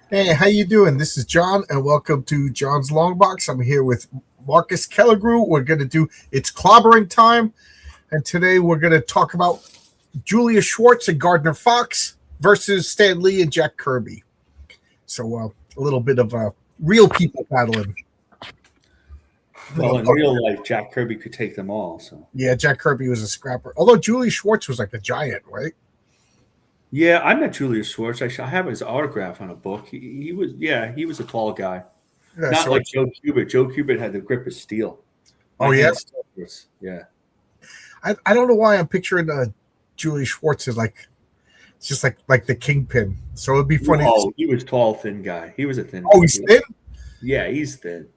Hey, how you doing? This is John, and welcome to John's Long Box. I'm here with Marcus Kellegrew. We're going to do it's clobbering time, and today we're going to talk about Julius Schwartz and Gardner Fox versus Stan Lee and Jack Kirby. So a little bit of real people battling. Well, in real life, Jack Kirby could take them all. So Yeah, Jack Kirby was a scrapper. Although Julius Schwartz was like a giant, right? yeah, I met Julius Schwartz. I have his autograph on a book. He was a tall guy, Yeah. not So like Joe Kubert. Joe Kubert had the grip of steel. oh My yeah, hand still hurts. Yeah, I don't know why I'm picturing Julius Schwartz as like it's just like the kingpin. So it'd be funny. oh, he was tall, thin guy. He was a thin. Oh, he's thin. Yeah, he's thin.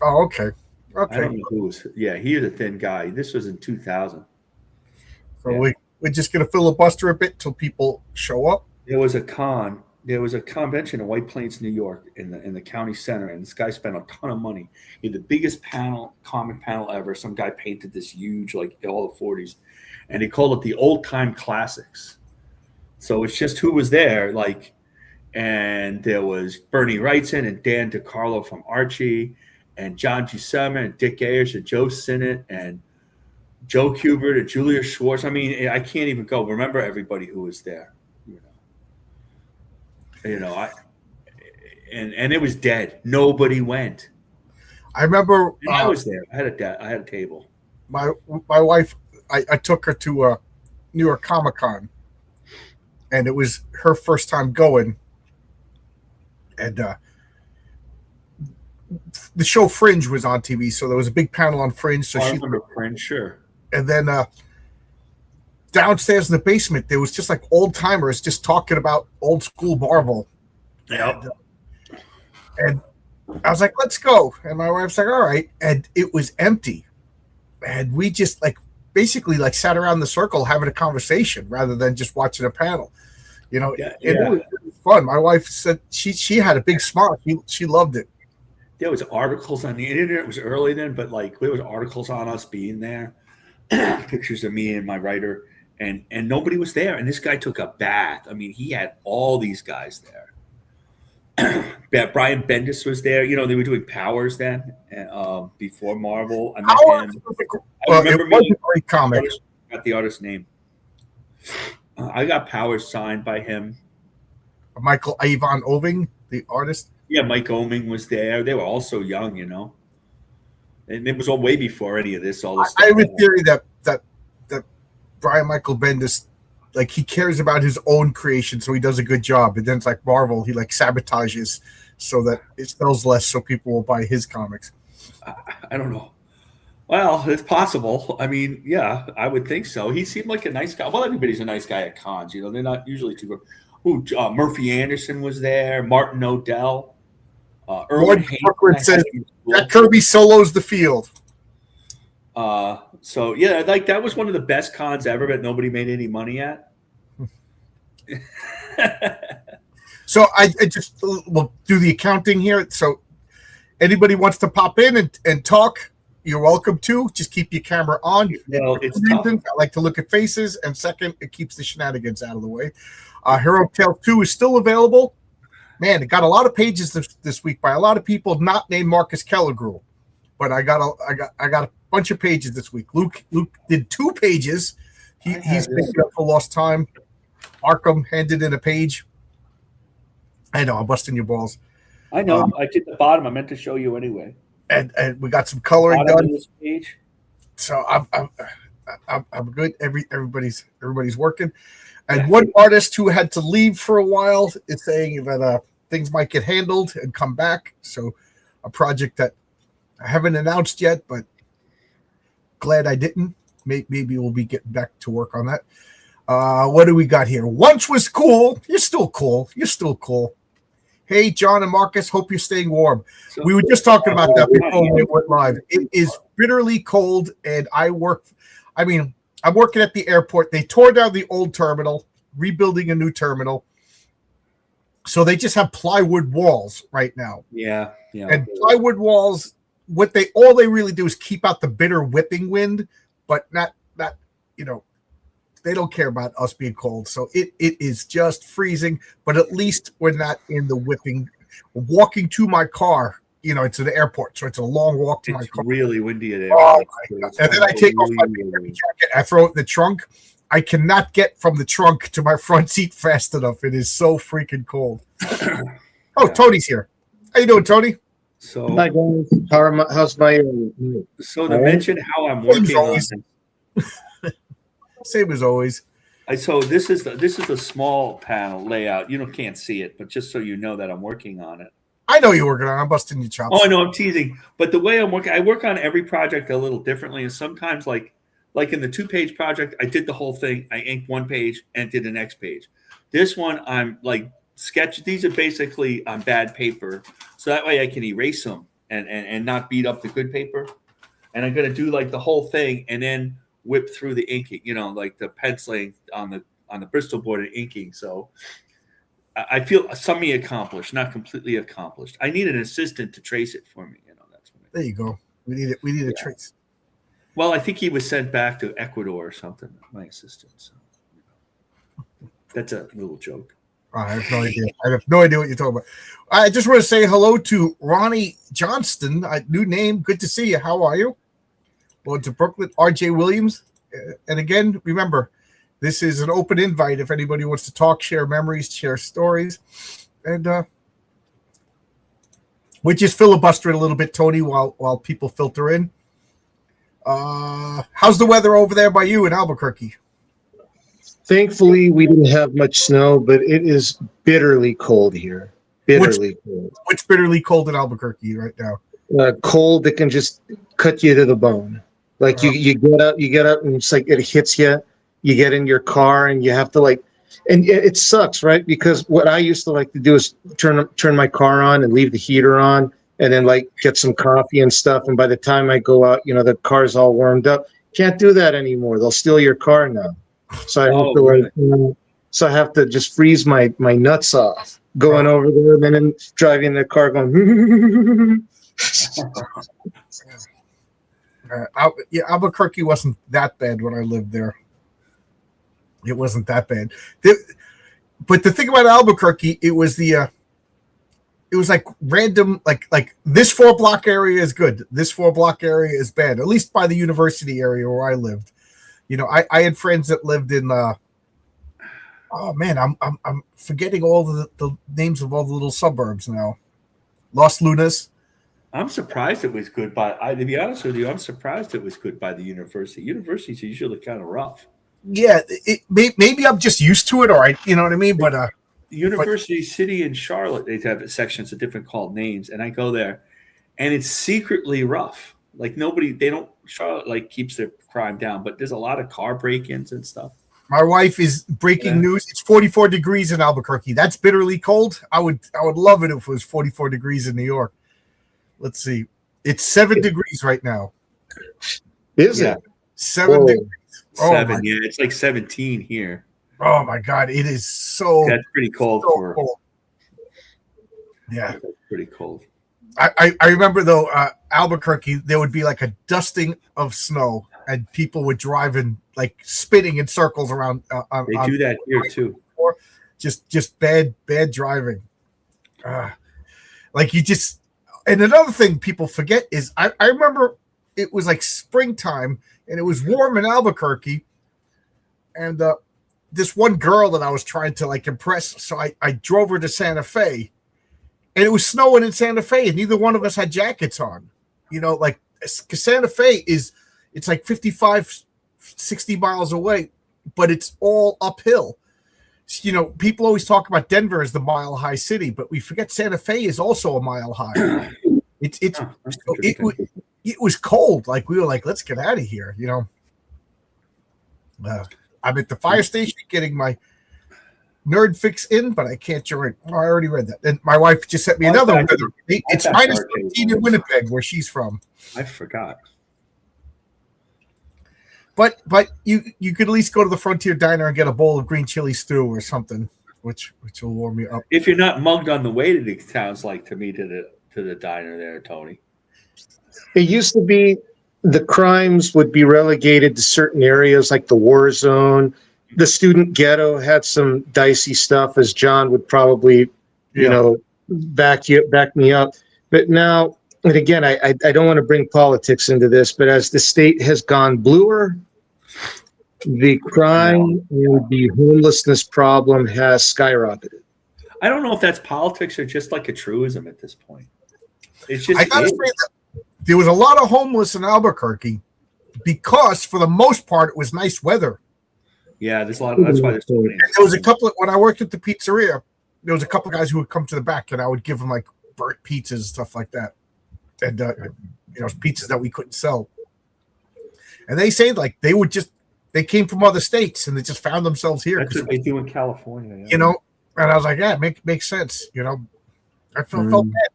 Oh, okay. I don't Okay. know who was. Yeah, he was a thin guy. This was in 2000. So Yeah. we're just gonna filibuster a bit till people show up. There was a con. There was a convention in White Plains, New York, in the county center, and this guy spent a ton of money. He had the biggest comic panel ever. Some guy painted this huge, like all the 40s, and he called it the old time classics. So it's just who was there, like, and there was Bernie Wrightson and Dan DiCarlo from Archie, and John Buscema and Dick Ayers and Joe Sinnott and Joe Kubert and Julius Schwartz. I mean, I can't even go remember everybody who was there. You know, I and it was dead. Nobody went. I remember And I was there. I had a table. my my wife. I took her to New York Comic Con, and it was her first time going. And the show Fringe was on TV, so there was a big panel on Fringe. So I she remember Fringe, sure. and then downstairs in the basement there was just like old timers just talking about old school Marvel. Yep. And I was like, let's go. And my wife's like, all right. And it was empty. And we just like basically like sat around the circle having a conversation rather than just watching a panel. You know, Yeah, it yeah. was fun. My wife said she had a big smile. She loved it. There was articles on the internet. It was early then, but like there was articles on us being there, pictures of me and my writer, and nobody was there. And this guy took a bath. I mean, he had all these guys there. Brian Bendis was there. You know, they were doing Powers then, before Marvel. I met Howard him. was a, I remember it was meeting a great comic. got the artist's name. I got Powers signed by him. Michael Avon Oving, the artist. Yeah, Mike Oming was there. They were all so young, you know. And it was all way before any of this. All this I stuff. have a theory that Brian Michael Bendis, like he cares about his own creation, so he does a good job. And then it's like Marvel, he like sabotages so that it sells less, so people will buy his comics. I don't know. Well, it's possible. I mean, yeah, I would think so. He seemed like a nice guy. Well, everybody's a nice guy at cons. You know, they're not usually too good. Ooh, Murphy Anderson was there. Martin Odell. Erwin Brooklyn says Jack Kirby solos the field. So yeah, like that was one of the best cons ever, but nobody made any money at. So I just will do the accounting here. So anybody wants to pop in and talk, you're welcome to. Just keep your camera on. Well, it's I tough. like to look at faces, and second, it keeps the shenanigans out of the way. Hero Tale 2 is still available. Man, it got a lot of pages this week by a lot of people not named Marcus Kellegrew, but I got a bunch of pages this week. Luke did 2 pages. He's making up for lost time. Arkham handed in a page. I know I'm busting your balls, I know. I did the bottom. I meant to show you anyway. and we got some coloring Bottom done. of this page. So I'm good. Everybody's working. And one artist who had to leave for a while is saying that things might get handled and come back. So a project that I haven't announced yet, but glad I didn't. Maybe we'll be getting back to work on that. What do we got here? Once was cool. You're still cool. You're still cool. Hey, John and Marcus, hope you're staying warm. So, We were just talking about that before we went live. It is bitterly cold, and I'm working at the airport. They tore down the old terminal, rebuilding a new terminal. So they just have plywood walls right now. yeah. And plywood walls, all they really do is keep out the bitter whipping wind, but not they don't care about us being cold. So it is just freezing, but at least we're not in the whipping. walking to my car. You know, it's at the airport, so it's a long walk to my car. It's really windy at Oh my God. And then I take off my jacket, I throw it in the trunk. I cannot get from the trunk to my front seat fast enough. It is so freaking cold. Oh, yeah. Tony's here. How you doing, Tony? So, hi guys. How's my? So to mention how I'm working on it. Same as always. So this is the small panel layout. You can't see it, but just so you know that I'm working on it. I know you're working on it. I'm busting your chops. Oh, I know, I'm teasing. But the way I'm working, I work on every project a little differently. And sometimes, like in the 2-page project, I did the whole thing. I inked 1 page and did the next page. This one, I'm like sketch. These are basically on bad paper, so that way I can erase them and not beat up the good paper. And I'm gonna do like the whole thing and then whip through the inking. Like the penciling on the Bristol board and inking. So I feel semi-accomplished, not completely accomplished. I need an assistant to trace it for me. That's what there you go. We need a trace. Well, I think he was sent back to Ecuador or something. My assistant. So that's a little joke. I have no idea. I have no idea what you're talking about. I just want to say hello to Ronnie Johnston. New name. Good to see you. How are you? Going to Brooklyn. R.J. Williams. And again, remember, this is an open invite if anybody wants to talk, share memories, share stories. And we just filibuster a little bit, Tony, while people filter in. How's the weather over there by you in Albuquerque? Thankfully, we didn't have much snow, but it is bitterly cold here. Cold. What's bitterly cold in Albuquerque right now? Cold that can just cut you to the bone. Like you get up, and it's like it hits you. You get in your car, and you have to and it sucks, right? Because what I used to like to do is turn my car on and leave the heater on, and then get some coffee and stuff. And by the time I go out, the car's all warmed up. Can't do that anymore. They'll steal your car now. So I have to just freeze my nuts off going over there, and then driving the car going. Albuquerque wasn't that bad when I lived there. It wasn't that bad. But the thing about Albuquerque, it was like random, like this 4-block area is good. This 4-block area is bad, at least by the university area where I lived. I had friends that lived in, oh man, I'm forgetting all the names of all the little suburbs now. Los Lunas. I'm surprised it was good to be honest with you, I'm surprised it was good by the university. Universities are usually kind of rough. Yeah, maybe I'm just used to it, or you know what I mean. But University City in Charlotte, they have sections of different called names, and I go there, and it's secretly rough. Like Charlotte keeps their crime down, but there's a lot of car break-ins and stuff. My wife is breaking news. It's 44 degrees in Albuquerque. That's bitterly cold. I would love it if it was 44 degrees in New York. Let's see. It's 7 degrees right now. Is it? 7 degrees. 7, yeah, it's like 17 here. Oh my God, it is so. That's pretty cold so cold. Yeah, that's pretty cold. I remember though, Albuquerque, there would be like a dusting of snow, and people would drive in spinning in circles around. They do that here too. Just bad driving. And another thing people forget is I remember it was like springtime. And it was warm in Albuquerque, and this one girl that I was trying to impress, so I drove her to Santa Fe, and it was snowing in Santa Fe, and neither one of us had jackets on. Santa Fe it's like 55, 60 miles away, but it's all uphill. People always talk about Denver as the mile-high city, but we forget Santa Fe is also a mile high. It was cold. We were like, let's get out of here. I'm at the fire station getting my nerd fix in, but I can't join. Oh, I already read that. And my wife just sent me another one. It's minus 15 in Winnipeg, where she's from. I forgot. But you could at least go to the Frontier Diner and get a bowl of green chili stew or something, which will warm you up. If you're not mugged on the way to the sounds like to me to the diner there, Tony. It used to be the crimes would be relegated to certain areas like the war zone. The student ghetto had some dicey stuff, as John would probably, back me up. But now, and again, I don't want to bring politics into this, but as the state has gone bluer, the crime and the homelessness problem has skyrocketed. I don't know if that's politics or just like a truism at this point. It's just. I gotta say that there was a lot of homeless in Albuquerque because, for the most part, it was nice weather. Yeah, there's a lot. That's why there's so many. There was a couple when I worked at the pizzeria. There was a couple of guys who would come to the back, and I would give them like burnt pizzas and stuff like that, and pizzas that we couldn't sell. And they say like they came from other states and they just found themselves here. That's what they do in California. Yeah. And I was like, yeah, makes sense. I felt bad.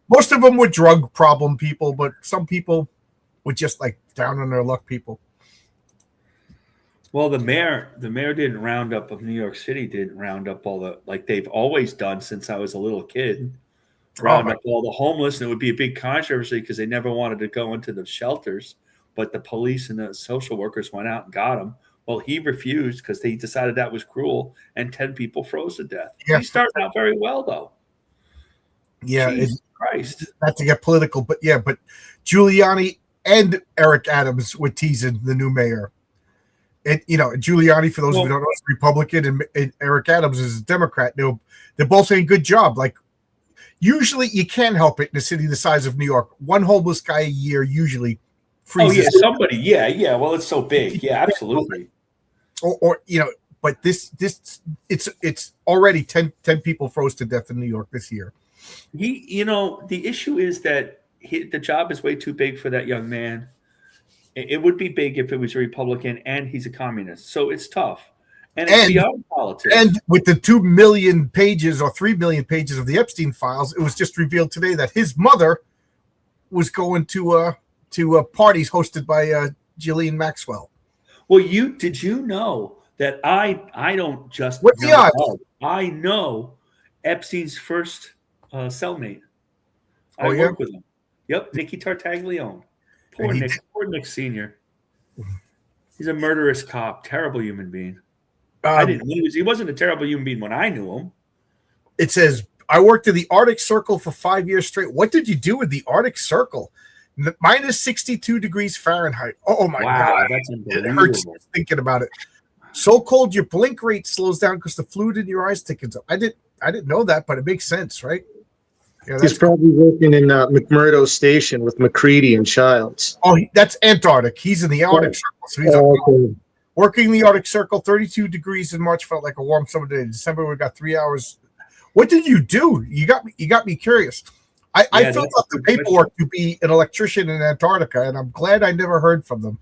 Most of them were drug problem people, but some people were just like down on their luck people. Well, the mayor didn't round up of New York City, didn't round up all the, like they've always done since I was a little kid, round up all the homeless. And it would be a big controversy because they never wanted to go into the shelters, but the police and the social workers went out and got them. Well, he refused because they decided that was cruel, and 10 people froze to death. Yeah. He's starting out very well, though. Yeah, Jesus Christ. Not to get political, but Giuliani and Eric Adams were teasing the new mayor. And Giuliani, for those who don't know, is Republican, and Eric Adams is a Democrat. They're both saying good job. Like, usually you can't help it in a city the size of New York. One homeless guy a year usually freezes. Oh yeah, somebody. Yeah. Well, it's so big. Yeah, absolutely. But it's already 10 people froze to death in New York this year. The issue is that the job is way too big for that young man. It would be big if it was a Republican and he's a communist. So it's tough. And it's beyond politics. And with the 2 million pages or 3 million pages of the Epstein files, it was just revealed today that his mother was going to parties hosted by Ghislaine Maxwell. Well, did you know that I don't just What's the odds? I know Epstein's first cellmate. I work with him. Yep, Nicky Tartaglione. Poor Nick Sr. He's a murderous cop, terrible human being. I didn't know he wasn't a terrible human being when I knew him. It says, I worked in the Arctic Circle for 5 years straight. What did you do with the Arctic Circle? Minus 62 degrees Fahrenheit. Oh my God. That's unbelievable. It hurts thinking about it. So cold your blink rate slows down because the fluid in your eyes thickens up. I didn't know that, but it makes sense, right? Yeah, he's probably working in McMurdo Station with McCready and Childs. Oh, that's Antarctic. He's in the Arctic Circle. So he's working the Arctic Circle. 32 degrees in March felt like a warm summer day. In December, we got 3 hours. What did you do? You got me curious. I filled out the paperwork to be an electrician in Antarctica, and I'm glad I never heard from them.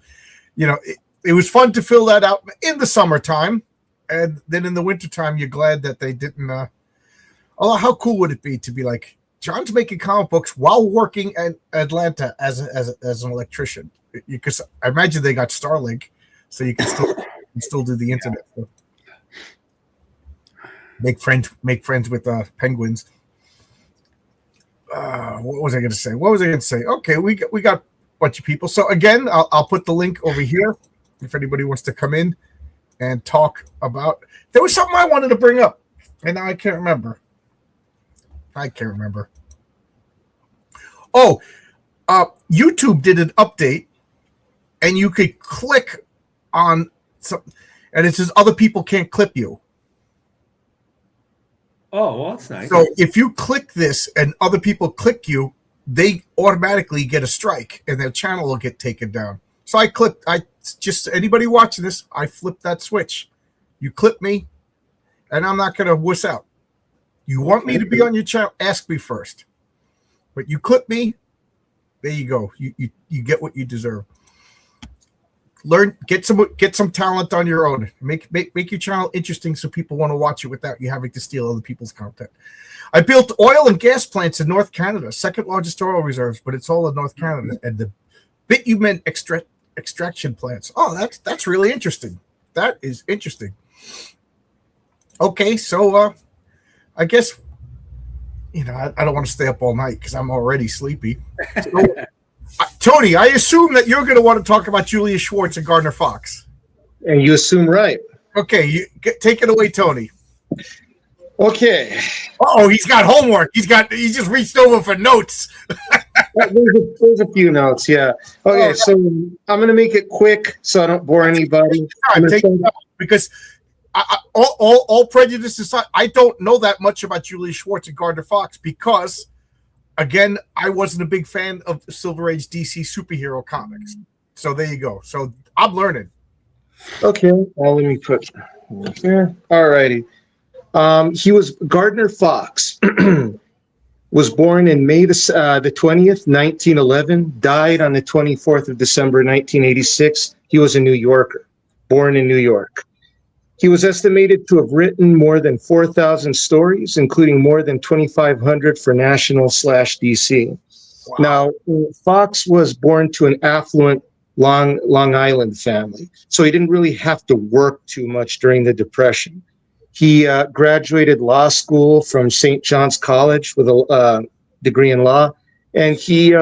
It was fun to fill that out in the summertime, and then in the wintertime, you're glad that they didn't. How cool would it be to be like, John's making comic books while working at Atlanta as an electrician? Because I imagine they got Starlink, so you can still do the internet. Make friends with penguins. What was I going to say? Okay, we got a bunch of people. So again, I'll put the link over here if anybody wants to come in and talk about. There was something I wanted to bring up, and now I can't remember. Oh, YouTube did an update, and you could click on some, and it says other people can't clip you. Oh, well, that's nice. So if you click this and other people click you, they automatically get a strike, and their channel will get taken down. So anybody watching this, I flipped that switch. You clip me, and I'm not going to wuss out. You want me to be on your channel? Ask me first. But you clip me, there you go. You get what you deserve. Learn, get some talent on your own. Make your channel interesting so people want to watch it without you having to steal other people's content. I built oil and gas plants in North Canada, second largest oil reserves, but it's all in North Canada, and the bitumen extraction plants. Oh, that's really interesting. That is interesting. Okay, so I guess I don't want to stay up all night because I'm already sleepy. So, Tony, I assume that you're going to want to talk about Julius Schwartz and Gardner Fox. And you assume right. Okay, take it away, Tony. Okay. Oh, he's got homework. He just reached over for notes. There's a few notes, yeah. Okay, so I'm going to make it quick so I don't bore anybody. Take time, because all prejudice aside, I don't know that much about Julius Schwartz and Gardner Fox because, again, I wasn't a big fan of Silver Age DC superhero comics. So there you go. So I'm learning. Okay, well, let me put here. All righty. He was Gardner Fox. Was born in May the 20th, 1911, died on the 24th of December, 1986. He was a New Yorker, born in New York. He was estimated to have written more than 4,000 stories, including more than 2,500 for National/DC. Wow. Now, Fox was born to an affluent Long Island family, so he didn't really have to work too much during the Depression. He graduated law school from St. John's College with a degree in law, and he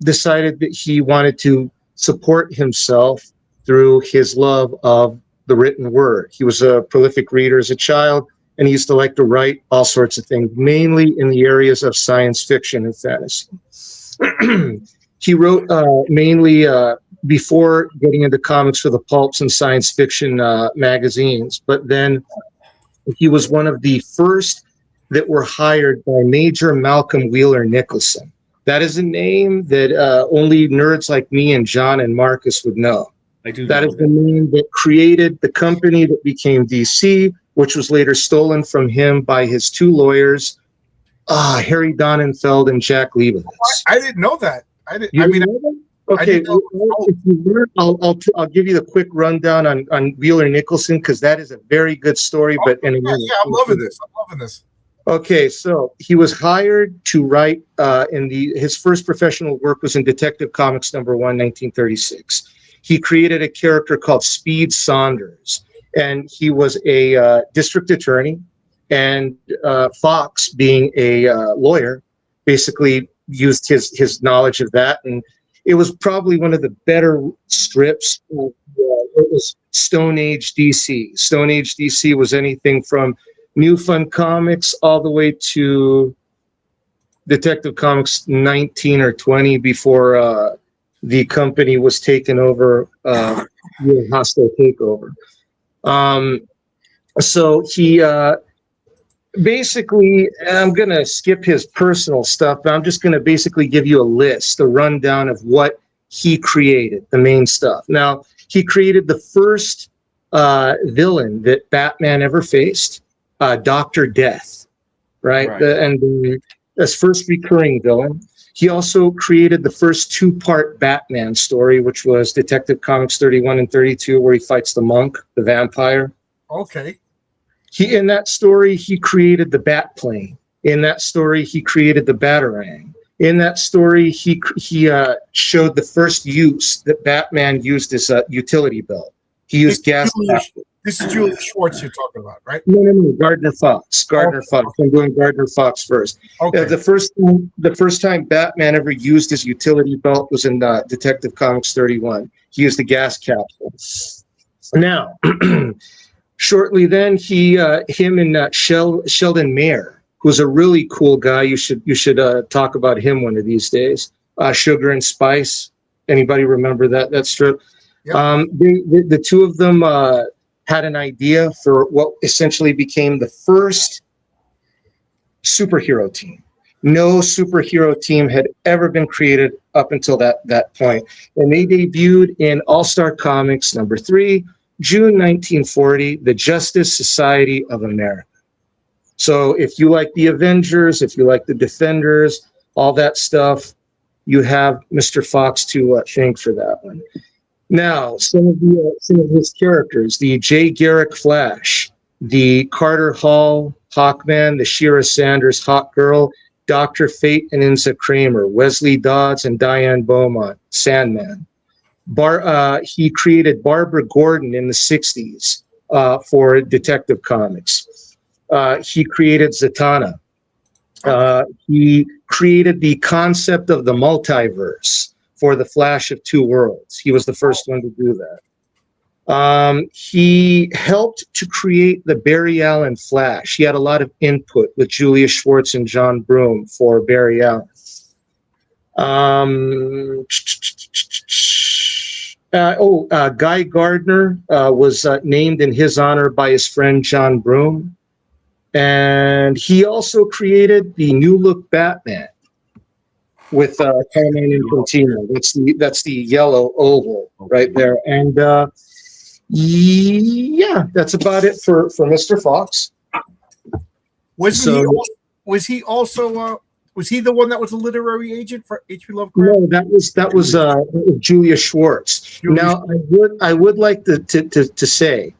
decided that he wanted to support himself through his love of the written word. He was a prolific reader as a child, and he used to like to write all sorts of things, mainly in the areas of science fiction and fantasy. He wrote mainly before getting into comics for the pulps and science fiction magazines, but then he was one of the first that were hired by Major Malcolm Wheeler Nicholson. That is a name that only nerds like me and John and Marcus would know. I do. That is the name that created the company that became DC, which was later stolen from him by his two lawyers, Harry Donenfeld and Jack Leibowitz. I didn't know that. Okay, I'll give you the quick rundown on Wheeler Nicholson because that is a very good story. But I'm loving this. Okay, so he was hired to write his first professional work was in Detective Comics #1, 1936. He created a character called Speed Saunders, and he was a district attorney. And Fox, being a lawyer, basically used his knowledge of that, and it was probably one of the better strips. It was Stone Age DC. Stone Age DC was anything from New Fun Comics all the way to Detective Comics 19 or 20 before the company was taken over with a hostile takeover. So he basically, I'm going to skip his personal stuff, but I'm just going to basically give you a list, a rundown of what he created, the main stuff. Now, he created the first villain that Batman ever faced, Dr. Death, right? His first recurring villain. He also created the first two-part Batman story, which was Detective Comics 31 and 32, where he fights the monk, the vampire. Okay. In that story, he created the Batplane. In that story, he created the Batarang. In that story, he showed the first use that Batman used as a utility belt. He used gas. This is Julius Schwartz you're talking about, right? No, Gardner Fox. Fox. I'm doing Gardner Fox first. Okay. The first time Batman ever used his utility belt was in Detective Comics 31. He used a gas capsule. Now, shortly then, him and Sheldon Mayer, who's a really cool guy. You should talk about him one of these days. Sugar and Spice. Anybody remember that strip? Yep. The two of them had an idea for what essentially became the first superhero team. No superhero team had ever been created up until that point. And they debuted in All-Star Comics #3, June 1940, the Justice Society of America. So if you like the Avengers, if you like the Defenders, all that stuff, you have Mr. Fox to thank for that one. Now, some of his characters, the Jay Garrick Flash, the Carter Hall Hawkman, the Shira Sanders Hawkgirl, Dr. Fate and Inza Kramer, Wesley Dodds and Diane Beaumont, Sandman. He created Barbara Gordon in the 60s for Detective Comics. He created Zatanna. He created the concept of the multiverse for the Flash of Two Worlds. He was the first one to do He helped to create the Barry Allen Flash. He had a lot of input with Julius Schwartz and John Broome for Barry Allen. Guy Gardner was named in his honor by his friend John Broome. And he also created the New Look Batman with Carmine Infantino. That's the yellow oval right there. And yeah, that's about it for Mr. Fox. Was he the one that was a literary agent for H.P. Lovecraft? No, that was Julius Schwartz. Now, I would like to say,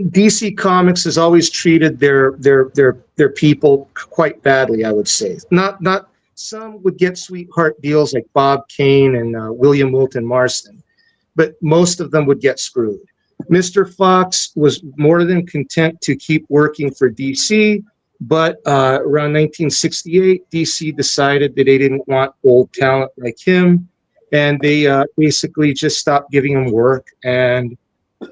DC Comics has always treated their people quite badly. I would say not some would get sweetheart deals like Bob Kane and William Moulton Marston, but most of them would get screwed. Mr. Fox was more than content to keep working for DC, but around 1968, DC decided that they didn't want old talent like him, and they basically just stopped giving him work. And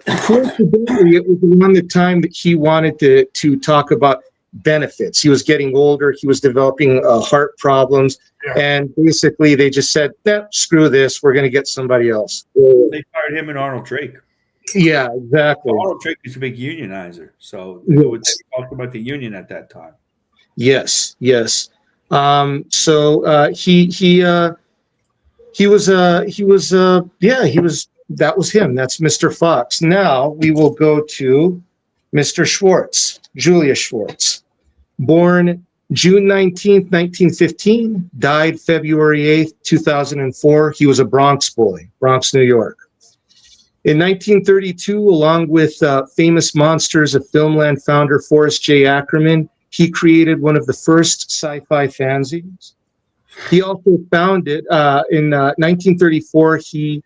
coincidentally, it was around the time that he wanted to talk about benefits. He was getting older. He was developing heart problems. Yeah. And basically, they just said, screw this. We're going to get somebody else. They fired him and Arnold Drake. Yeah, exactly. Arnold Drake is a big unionizer. So Yes. they talked about the union at that time. Yes, yes. He was that was him. That's Mr. Fox. Now we will go to Mr. Schwartz, Julius Schwartz, born June 19th, 1915, died February 8th, 2004. He was a Bronx boy, Bronx, New York. In 1932, along with famous monsters of Filmland founder Forrest J. Ackerman, he created one of the first sci-fi fanzines. He also founded, in 1934, he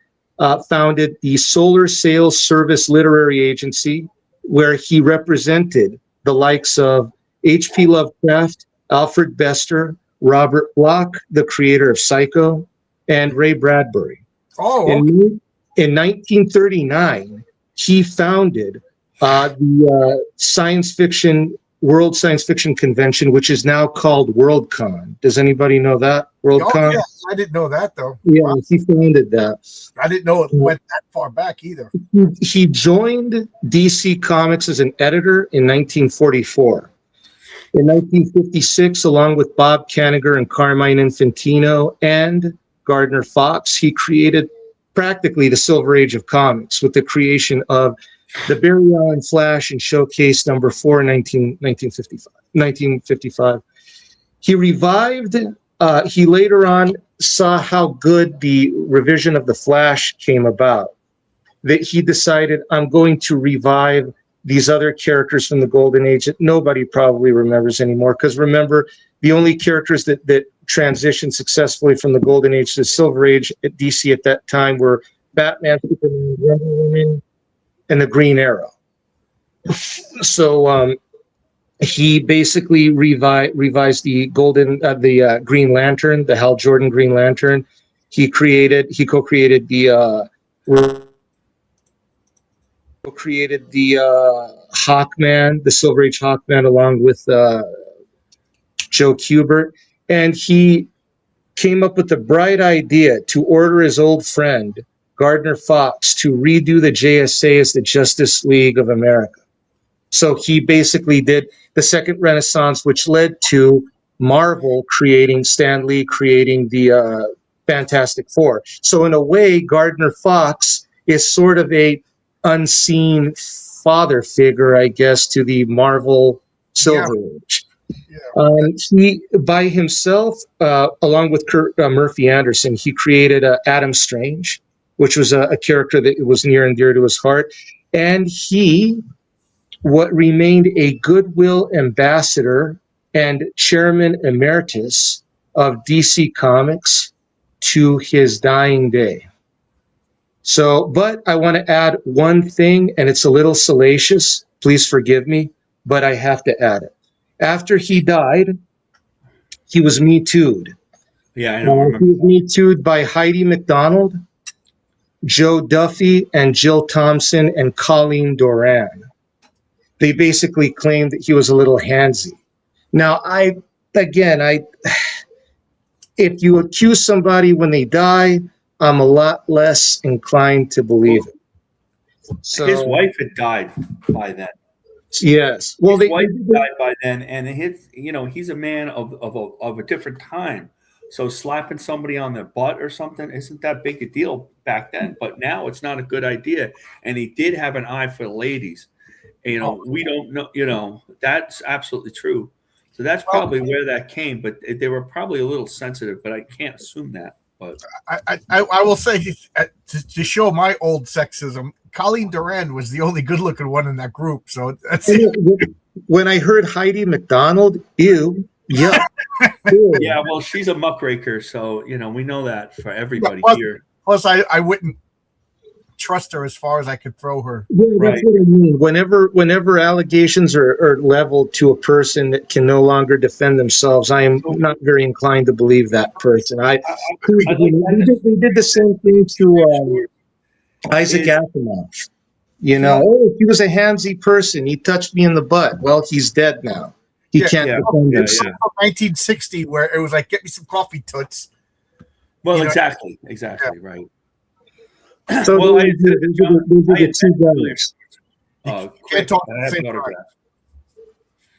founded the Solar Sales Service Literary Agency, where he represented the likes of H.P. Lovecraft, Alfred Bester, Robert Bloch, the creator of Psycho, and Ray Bradbury. Oh, okay. In 1939, he founded the World Science Fiction Convention, which is now called WorldCon. Does anybody know that? WorldCon? Oh, yeah. I didn't know that, though. Yeah, he founded that. I didn't know it went that far back either. He joined DC Comics as an editor in 1944. In 1956, along with Bob Kanigher and Carmine Infantino and Gardner Fox, he created practically the Silver Age of comics with the creation of the Barry Allen Flash and Showcase number 4 in 1955. He revived, he later on saw how good the revision of the Flash came about, that he decided, I'm going to revive these other characters from the Golden Age that nobody probably remembers anymore. Because remember, the only characters that transitioned successfully from the Golden Age to the Silver Age at DC at that time were Batman, Superman, Wonder Woman, and the Green Arrow. So he basically revised the Green Lantern, the Hal Jordan Green Lantern. He co-created the Hawkman, the Silver Age Hawkman, along with Joe Kubert, and he came up with the bright idea to order his old friend Gardner Fox to redo the JSA as the Justice League of America. So he basically did the Second Renaissance, which led to Marvel Stan Lee creating the Fantastic Four. So in a way, Gardner Fox is sort of a unseen father figure, I guess, to the Marvel Silver Age. Yeah. He, by himself, along with Murphy Anderson, he created Adam Strange, which was a character that was near and dear to his heart. And he remained a goodwill ambassador and chairman emeritus of DC Comics to his dying day. So, but I want to add one thing, and it's a little salacious. Please forgive me, but I have to add it. After he died, he was Me Too'd. Yeah, I know. He was Me Too'd by Heidi MacDonald, Joe Duffy and Jill Thompson and Colleen Doran. They basically claimed that he was a little handsy. Now, if you accuse somebody when they die, I'm a lot less inclined to believe it. So, his wife had died by then. Yes. Well, his wife died by then, and he's a man of a different time. So slapping somebody on their butt or something isn't that big a deal back then. But now it's not a good idea. And he did have an eye for the ladies. We don't know. That's absolutely true. So that's probably where that came. But they were probably a little sensitive. But I can't assume that. But I will say to show my old sexism, Colleen Doran was the only good-looking one in that group. So that's when I heard Heidi McDonald, ew, yeah, yeah. Well, she's a muckraker, so we know that for everybody here. Plus, I wouldn't trust her as far as I could throw her. Yeah, that's what I mean. Whenever allegations are leveled to a person that can no longer defend themselves, I am not very inclined to believe that person. They did the same thing to Isaac Asimov. He was a handsy person. He touched me in the butt. Well, he's dead now. He can't defend himself. 1960, where it was like, get me some coffee toots. Well, exactly, right. So those are the two guys. Can't talk at the same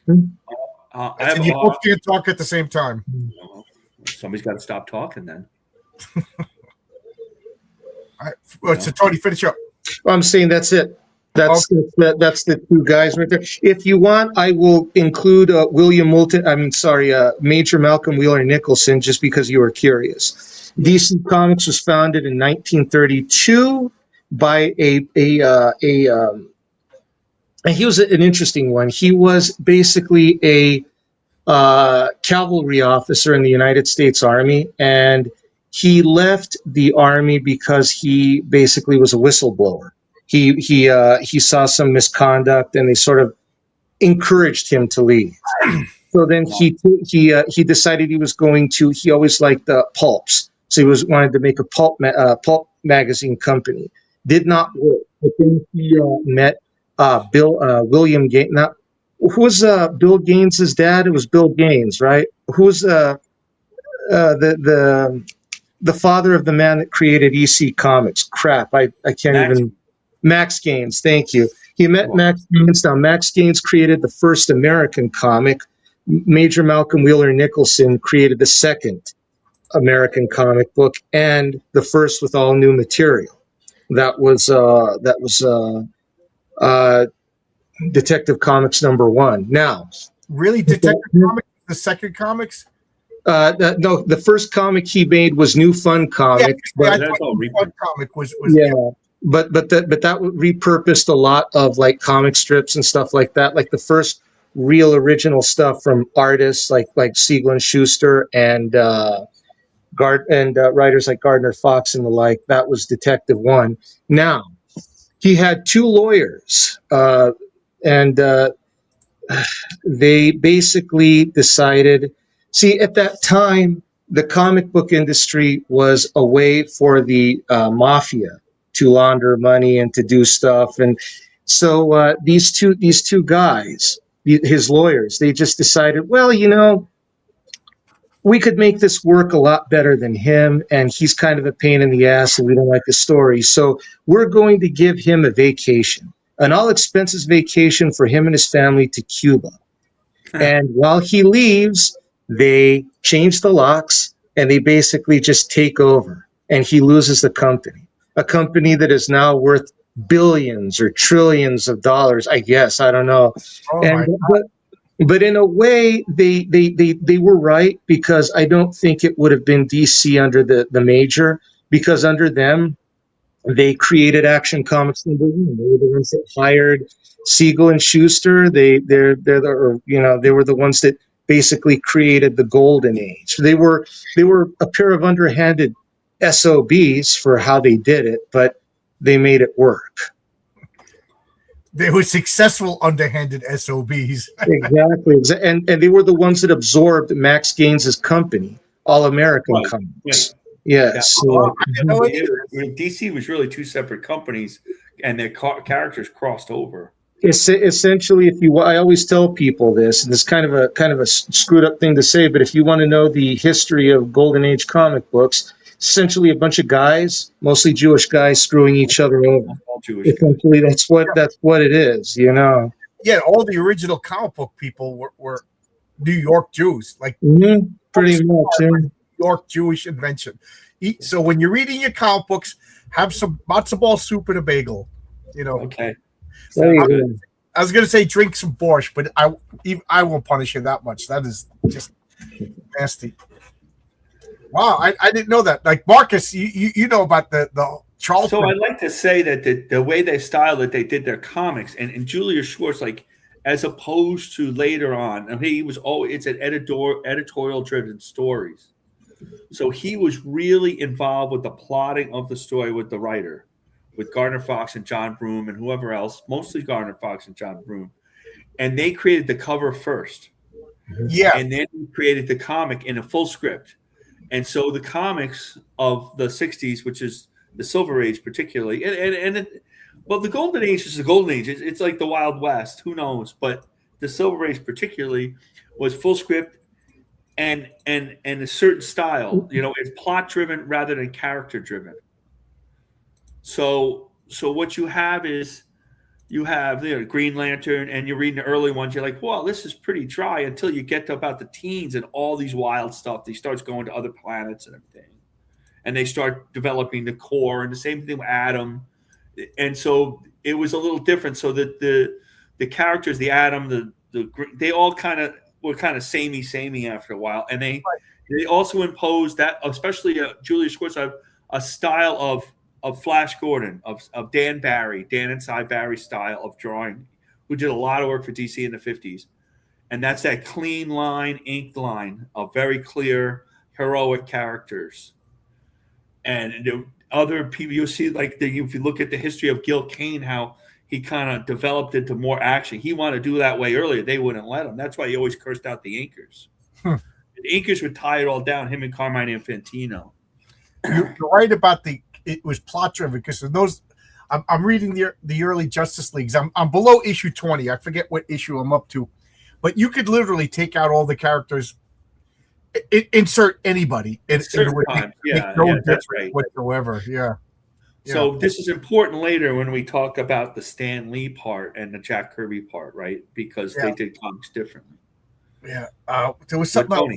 time. You both can't talk at the same time. Somebody's got to stop talking then. All right. So Tony, finish up. I'm saying that's it. That's the two guys right there. If you want, I will include Major Malcolm Wheeler Nicholson, just because you were curious. DC Comics was founded in 1932 by and he was an interesting one. He was basically a cavalry officer in the United States Army, and he left the Army because he basically was a whistleblower. He saw some misconduct, and they sort of encouraged him to leave. So then he decided he was going to. He always liked pulps, so he wanted to make a pulp magazine company. Did not work. But then he met William Gaines. Who was Bill Gaines' dad? It was Bill Gaines, right? Who's the father of the man that created EC Comics? Crap, I can't even. Max Gaines, thank you. He met Max Gaines. Now, Max Gaines created the first American comic. Major Malcolm Wheeler Nicholson created the second American comic book and the first with all new material. That was Detective Comics #1. Now, really, Detective Comics, the second comics? No, the first comic he made was New Fun Comics. Yeah, that's all Fun Comic was yeah. But that repurposed a lot of like comic strips and stuff like that. Like the first real original stuff from artists like Siegel and Schuster and writers like Gardner, Fox and the like. That was Detective One. Now he had two lawyers, and they basically decided. See, at that time, the comic book industry was a way for the mafia to launder money and to do stuff. And so these two guys, his lawyers, they just decided, well, we could make this work a lot better than him, and he's kind of a pain in the ass, and we don't like the story. So we're going to give him a vacation, an all-expenses vacation for him and his family to Cuba. And while he leaves, they change the locks, and they basically just take over, and he loses the company. A company that is now worth billions or trillions of dollars, I guess. I don't know. But in a way, they were right, because I don't think it would have been DC under the Major, because under them, they created Action Comics #1. They were the ones that hired Siegel and Schuster. They were the ones that basically created the golden age. They were a pair of underhanded SOBs for how they did it, but they made it work. They were successful underhanded SOBs. Exactly. And they were the ones that absorbed Max Gaines' company, All American Comics. Yeah. Yeah. So, Well, I didn't know any of this. I mean, DC was really two separate companies, and their characters crossed over. essentially, I always tell people this, and it's kind of a screwed up thing to say, but if you want to know the history of Golden Age comic books, essentially a bunch of guys, mostly Jewish guys, screwing each other over. All Jewish guys. Essentially, that's what it is, you know. Yeah, all the original comic book people were New York Jews, like Pretty much. Yeah. New York Jewish invention. So when you're reading your comic books, have some matzo ball soup and a bagel. You know. Okay. There you go. I was gonna say drink some borscht, but I won't punish you that much. That is just nasty. Wow, I didn't know that. Like Marcus, you know about the Charles. So I'd like to say that the way they styled it, they did their comics, and Julius Schwartz, like as opposed to later on, I mean, he was it's an editorial driven stories. So he was really involved with the plotting of the story with the writer, with Gardner Fox and John Broome and whoever else, mostly Gardner Fox and John Broome. And they created the cover first. Yeah. And then he created the comic in a full script. And so the comics of the 60s, which is the Silver Age particularly, well, the Golden Age is the Golden Age. It's like the Wild West. Who knows? But the Silver Age particularly was full script and a certain style. You know, it's plot driven rather than character driven. So what you have is you have Green Lantern, and you're reading the early ones. You're like, well, this is pretty dry until you get to about the teens and all these wild stuff. He starts going to other planets and everything, and they start developing the core. And the same thing with Adam. And so it was a little different. So that the characters, the Adam, they all were kind of samey after a while, and they also imposed that, especially Julius Schwartz, a style of Flash Gordon, of Dan and Cy Barry style of drawing, who did a lot of work for DC in the 50s. And that's that clean line, inked line of very clear, heroic characters. And other people, you'll see, like if you look at the history of Gil Kane, how he kind of developed into more action. He wanted to do that way earlier. They wouldn't let him. That's why he always cursed out the inkers. The inkers would tie it all down, him and Carmine Infantino. You're right about it was plot driven, because of those. I'm reading the early Justice Leagues. I'm below issue 20. I forget what issue I'm up to, but you could literally take out all the characters, insert anybody, and it would make no difference whatsoever. Yeah. So this is important later when we talk about the Stan Lee part and the Jack Kirby part, right? Because they did comics differently. Yeah. There was something else.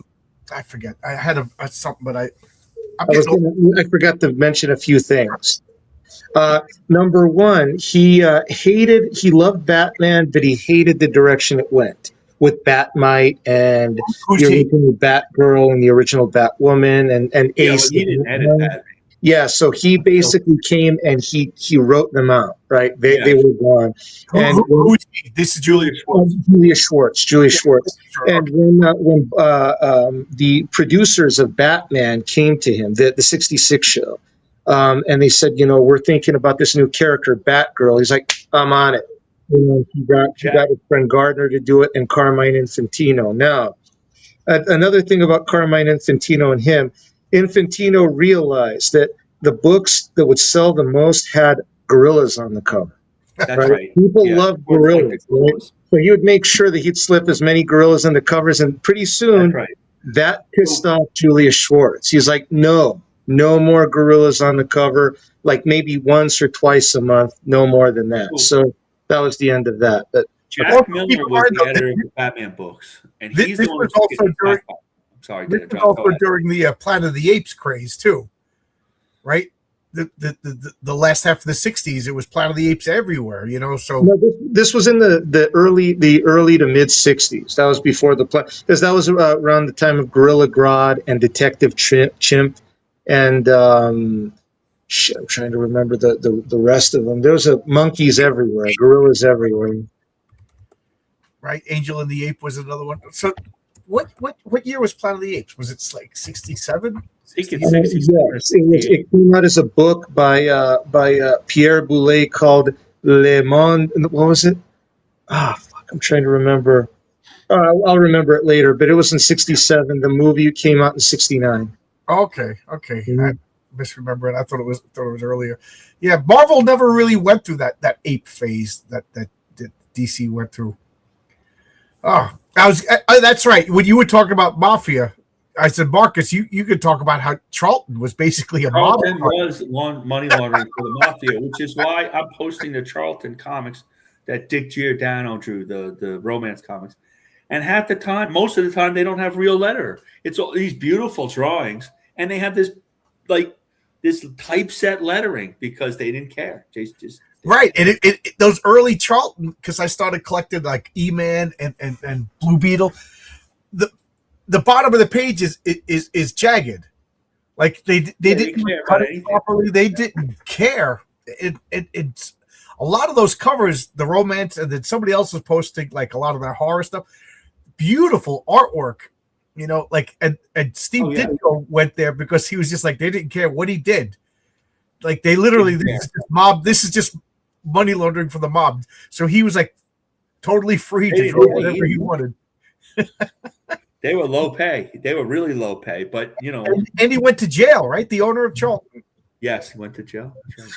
I forget. I had something, but I forgot to mention a few things. Number one, he loved Batman, but he hated the direction it went with Batmite and the original Batgirl and the original Batwoman and Ace. He didn't edit that. Yeah, so he basically came and he wrote them out, right? They were gone. And this is Julius Schwartz. Julius Schwartz. And when the producers of Batman came to him, the 66 show, and they said, we're thinking about this new character, Batgirl. He's like, I'm on it. He got his friend Gardner to do it, and Carmine Infantino. Now, another thing about Carmine Infantino and him, Infantino realized that the books that would sell the most had gorillas on the cover. That's right. People love gorillas. Right? So he would make sure that he'd slip as many gorillas in the covers, and pretty soon that pissed off Julius Schwartz. He's like, no more gorillas on the cover, like maybe once or twice a month, no more than that. So that was the end of that. But Jack Miller was the editor of the Batman books, and he's the one who's getting back up. Sorry, this was also during the Planet of the Apes craze too, right? The last half of the 60s, it was Planet of the Apes everywhere, So no, this was in the early to mid 60s. That was before because that was around the time of Gorilla Grodd and Detective Chimp, and I'm trying to remember the rest of them. There was monkeys everywhere, gorillas everywhere. Right, Angel and the Ape was another one. So. What year was Planet of the Apes? Was it like 67? I think it's 67. Yes, it came out as a book by Pierre Boulet called Le Monde. What was it? I'm trying to remember. I'll remember it later. But it was in 67. The movie came out in 69. Okay. I Mhm. misremembered. I thought it was earlier. Yeah, Marvel never really went through that ape phase that DC went through. Oh, that's right. When you were talking about Mafia, I said, Marcus, you could talk about how Charlton was basically a mob. Charlton was money laundering for the mafia, which is why I'm posting the Charlton comics that Dick Giordano drew, the romance comics. And half the time, most of the time, they don't have real letter. It's all these beautiful drawings, and they have this typeset lettering because they didn't care. Right, and those early Charlton, because I started collecting like E-Man and Blue Beetle. The bottom of the page is jagged, like they didn't care cut about it anything. properly. They didn't care. It's a lot of those covers, the romance, and then somebody else was posting like a lot of that horror stuff. Beautiful artwork, like and Steve Ditko went there because he was just like they didn't care what he did. Like they literally this is just money laundering for the mob. So he was like totally free to draw whatever he wanted. They were low pay. They were really low pay, but and he went to jail, right? The owner of Charlton. Yes, he went to jail. Right.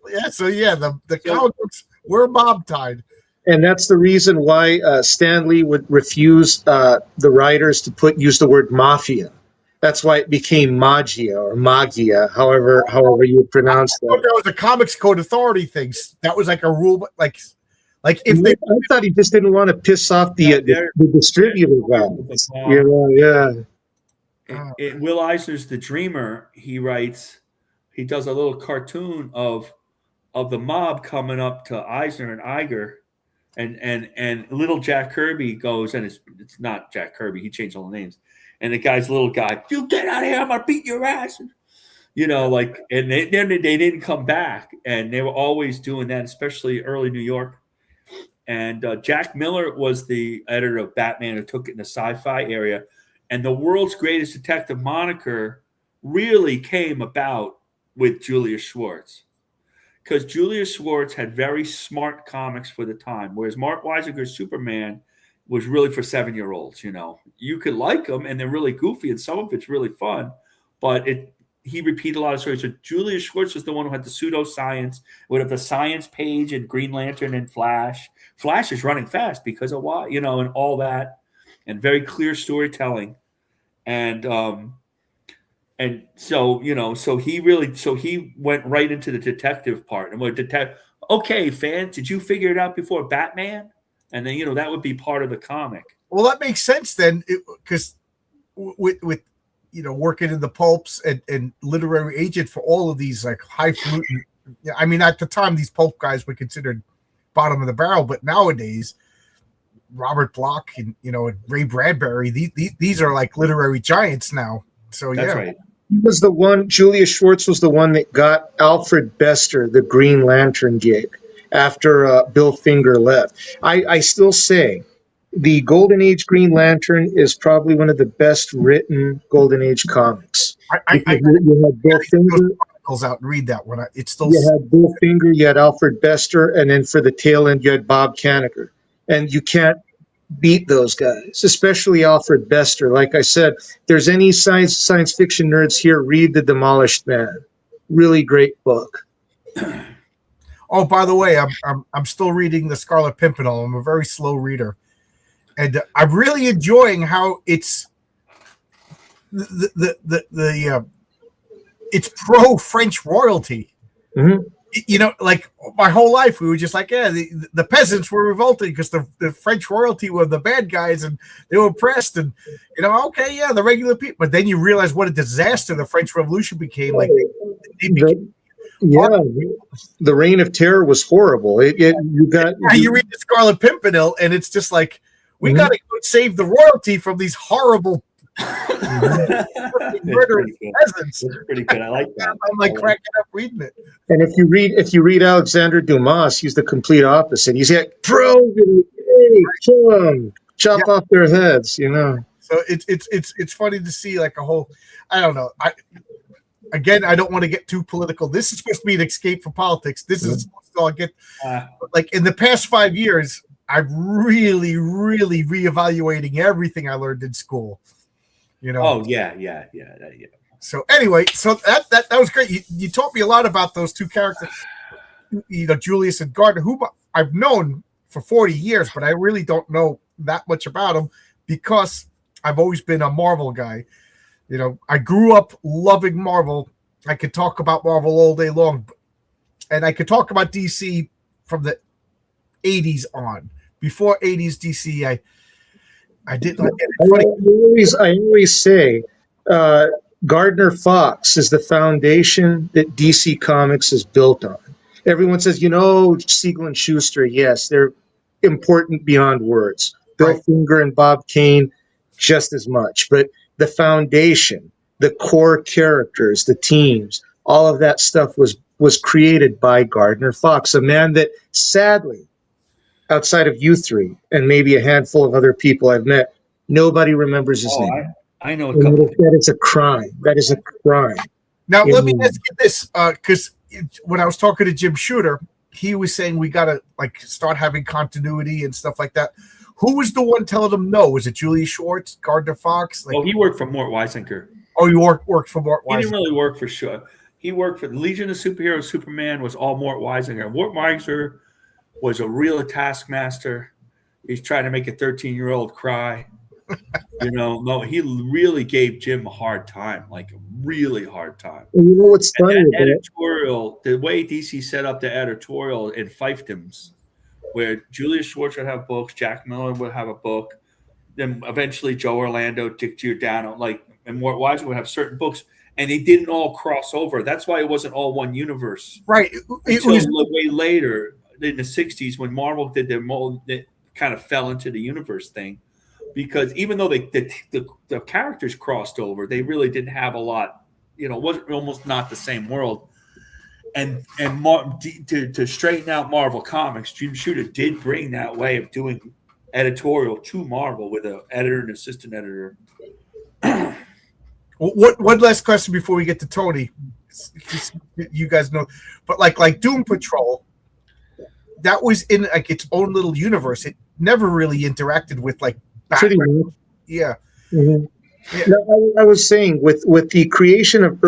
Yeah. So the comic books were mob tied. And that's the reason why Stan Lee would refuse the writers to use the word mafia. That's why it became Magia or Magia, however you pronounce that. That was a Comics Code Authority thing. That was like a rule, like if they. I thought he just didn't want to piss off the distributor guys. In Will Eisner's The Dreamer, he does a little cartoon of the mob coming up to Eisner and Iger. And little Jack Kirby goes, and it's not Jack Kirby. He changed all the names. And the guy's little guy, you get out of here! I'm gonna beat your ass. And they didn't come back, and they were always doing that, especially early New York. And Jack Miller was the editor of Batman who took it in the sci-fi area, and the world's greatest detective moniker really came about with Julius Schwartz. Because Julius Schwartz had very smart comics for the time, whereas Mark Weisinger's Superman was really for 7-year-olds. You could like them, and they're really goofy, and some of it's really fun, but he repeated a lot of stories. So Julius Schwartz was the one who had the pseudoscience, would have the science page and Green Lantern and Flash. Flash is running fast because of why, and all that, and very clear storytelling, and so he went right into the detective part and okay, fans, did you figure it out before Batman? And then that would be part of the comic. Well, that makes sense then, because with working in the pulps and literary agent for all of these like highfalutin. I mean, at the time, these pulp guys were considered bottom of the barrel, but nowadays, Robert Bloch and Ray Bradbury, these are like literary giants now. So that's right. He was the one. Julius Schwartz was the one that got Alfred Bester the Green Lantern gig after Bill Finger left. I still say the Golden Age Green Lantern is probably one of the best written Golden Age comics. You had Bill Finger. Out and read that one. It's still. You had Bill Finger, you had Alfred Bester, and then for the tail end you had Bob Kanigher, and you can't beat those guys, especially Alfred Bester. Like I said, there's any science fiction nerds here, read The Demolished Man. Really great book. Oh, by the way, I'm still reading The Scarlet Pimpernel. I'm a very slow reader, and I'm really enjoying how it's it's pro French royalty. Mm-hmm. Like my whole life, we were just like, the peasants were revolting because the French royalty were the bad guys and they were oppressed, and the regular people. But then you realize what a disaster the French Revolution became. Like, the Reign of Terror was horrible. You read The Scarlet Pimpernel, and it's just like we got to save the royalty from these horrible. Murdering peasants. It's pretty good. I like that. I'm like cracking up reading it. And if you read Alexander Dumas, he's the complete opposite. He's like, kill them, chop off their heads. So it's funny to see like a whole. I don't know. I don't want to get too political. This is supposed to be an escape from politics. This is supposed to all get like in the past 5 years. I'm really, really reevaluating everything I learned in school. Oh yeah. So anyway, so that was great. You taught me a lot about those two characters, Julius and Gardner, who I've known for 40 years, but I really don't know that much about them because I've always been a Marvel guy. I grew up loving Marvel. I could talk about Marvel all day long, and I could talk about DC from the 80s on. Before 80s DC, I didn't like it. I always say Gardner Fox is the foundation that DC Comics is built on. Everyone says, Siegel and Schuster, yes, they're important beyond words. Bill Finger and Bob Kane, just as much. But the foundation, the core characters, the teams, all of that stuff was created by Gardner Fox, a man that sadly, outside of you three and maybe a handful of other people I've met, nobody remembers his name. I know a couple. That is a crime. That is a crime. Now, let me ask you this, because when I was talking to Jim Shooter, he was saying we got to start having continuity and stuff like that. Who was the one telling them no? Was it Julius Schwartz, Gardner Fox? He worked for Mort Weisinger. Oh, you worked for Mort Weisinger. He didn't really work for sure. He worked for the Legion of Superheroes. Superman was all Mort Weisinger. Mort Weisinger was a real taskmaster. He's trying to make a 13-year-old cry. No, he really gave Jim a hard time, like a really hard time. You know what's funny? Editorial, the way DC set up the editorial in fiefdoms, where Julius Schwartz would have books, Jack Miller would have a book, then eventually Joe Orlando, Dick Giordano, and Mort Weisinger would have certain books, and they didn't all cross over. That's why it wasn't all one universe. Right. It was way later in the 60s when Marvel did their mold, that kind of fell into the universe thing. Because even though the characters crossed over, they really didn't have a lot. It wasn't almost not the same world. And to straighten out Marvel Comics, Jim Shooter did bring that way of doing editorial to Marvel with an editor and assistant editor. One last question before we get to Tony. You guys know, but like Doom Patrol, that was in its own little universe. It never really interacted with pretty much. Yeah. Mm-hmm. Yeah. No, I was saying with the creation of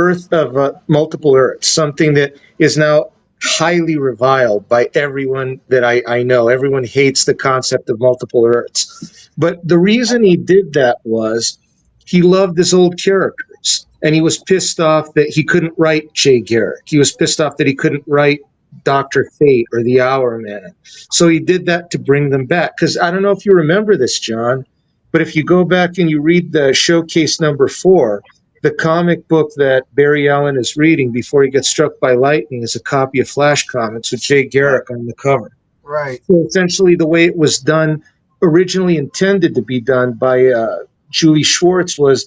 multiple Earths, something that is now highly reviled by everyone that I know. Everyone hates the concept of multiple Earths. But the reason he did that was he loved his old characters, and he was pissed off that he couldn't write Jay Garrick. He was pissed off that he couldn't write Dr. Fate or the Hour Man. So he did that to bring them back. Because I don't know if you remember this, John, but if you go back and you read the showcase number 4, the comic book that Barry Allen is reading before he gets struck by lightning is a copy of Flash Comics with Jay Garrick on the cover. Right. So essentially the way it was done, originally intended to be done by Julie Schwartz, was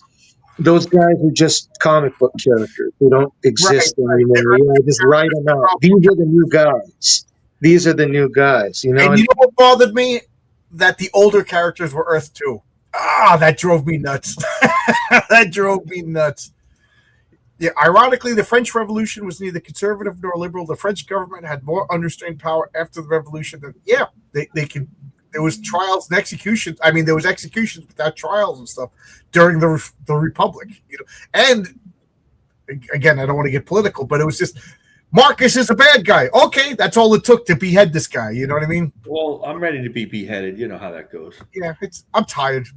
those guys are just comic book characters. They don't exist anymore. Just write them out. These are the new guys. These are the new guys. And you know what bothered me? That the older characters were Earth 2. That drove me nuts. That drove me nuts. Yeah, ironically, the French Revolution was neither conservative nor liberal. The French government had more unrestrained power after the revolution than they could. There was trials and executions. I mean, there was executions without trials and stuff during the Republic. And again, I don't want to get political, but it was just Marcus is a bad guy. Okay, that's all it took to behead this guy. You know what I mean? Well, I'm ready to be beheaded. You know how that goes. Yeah, I'm tired.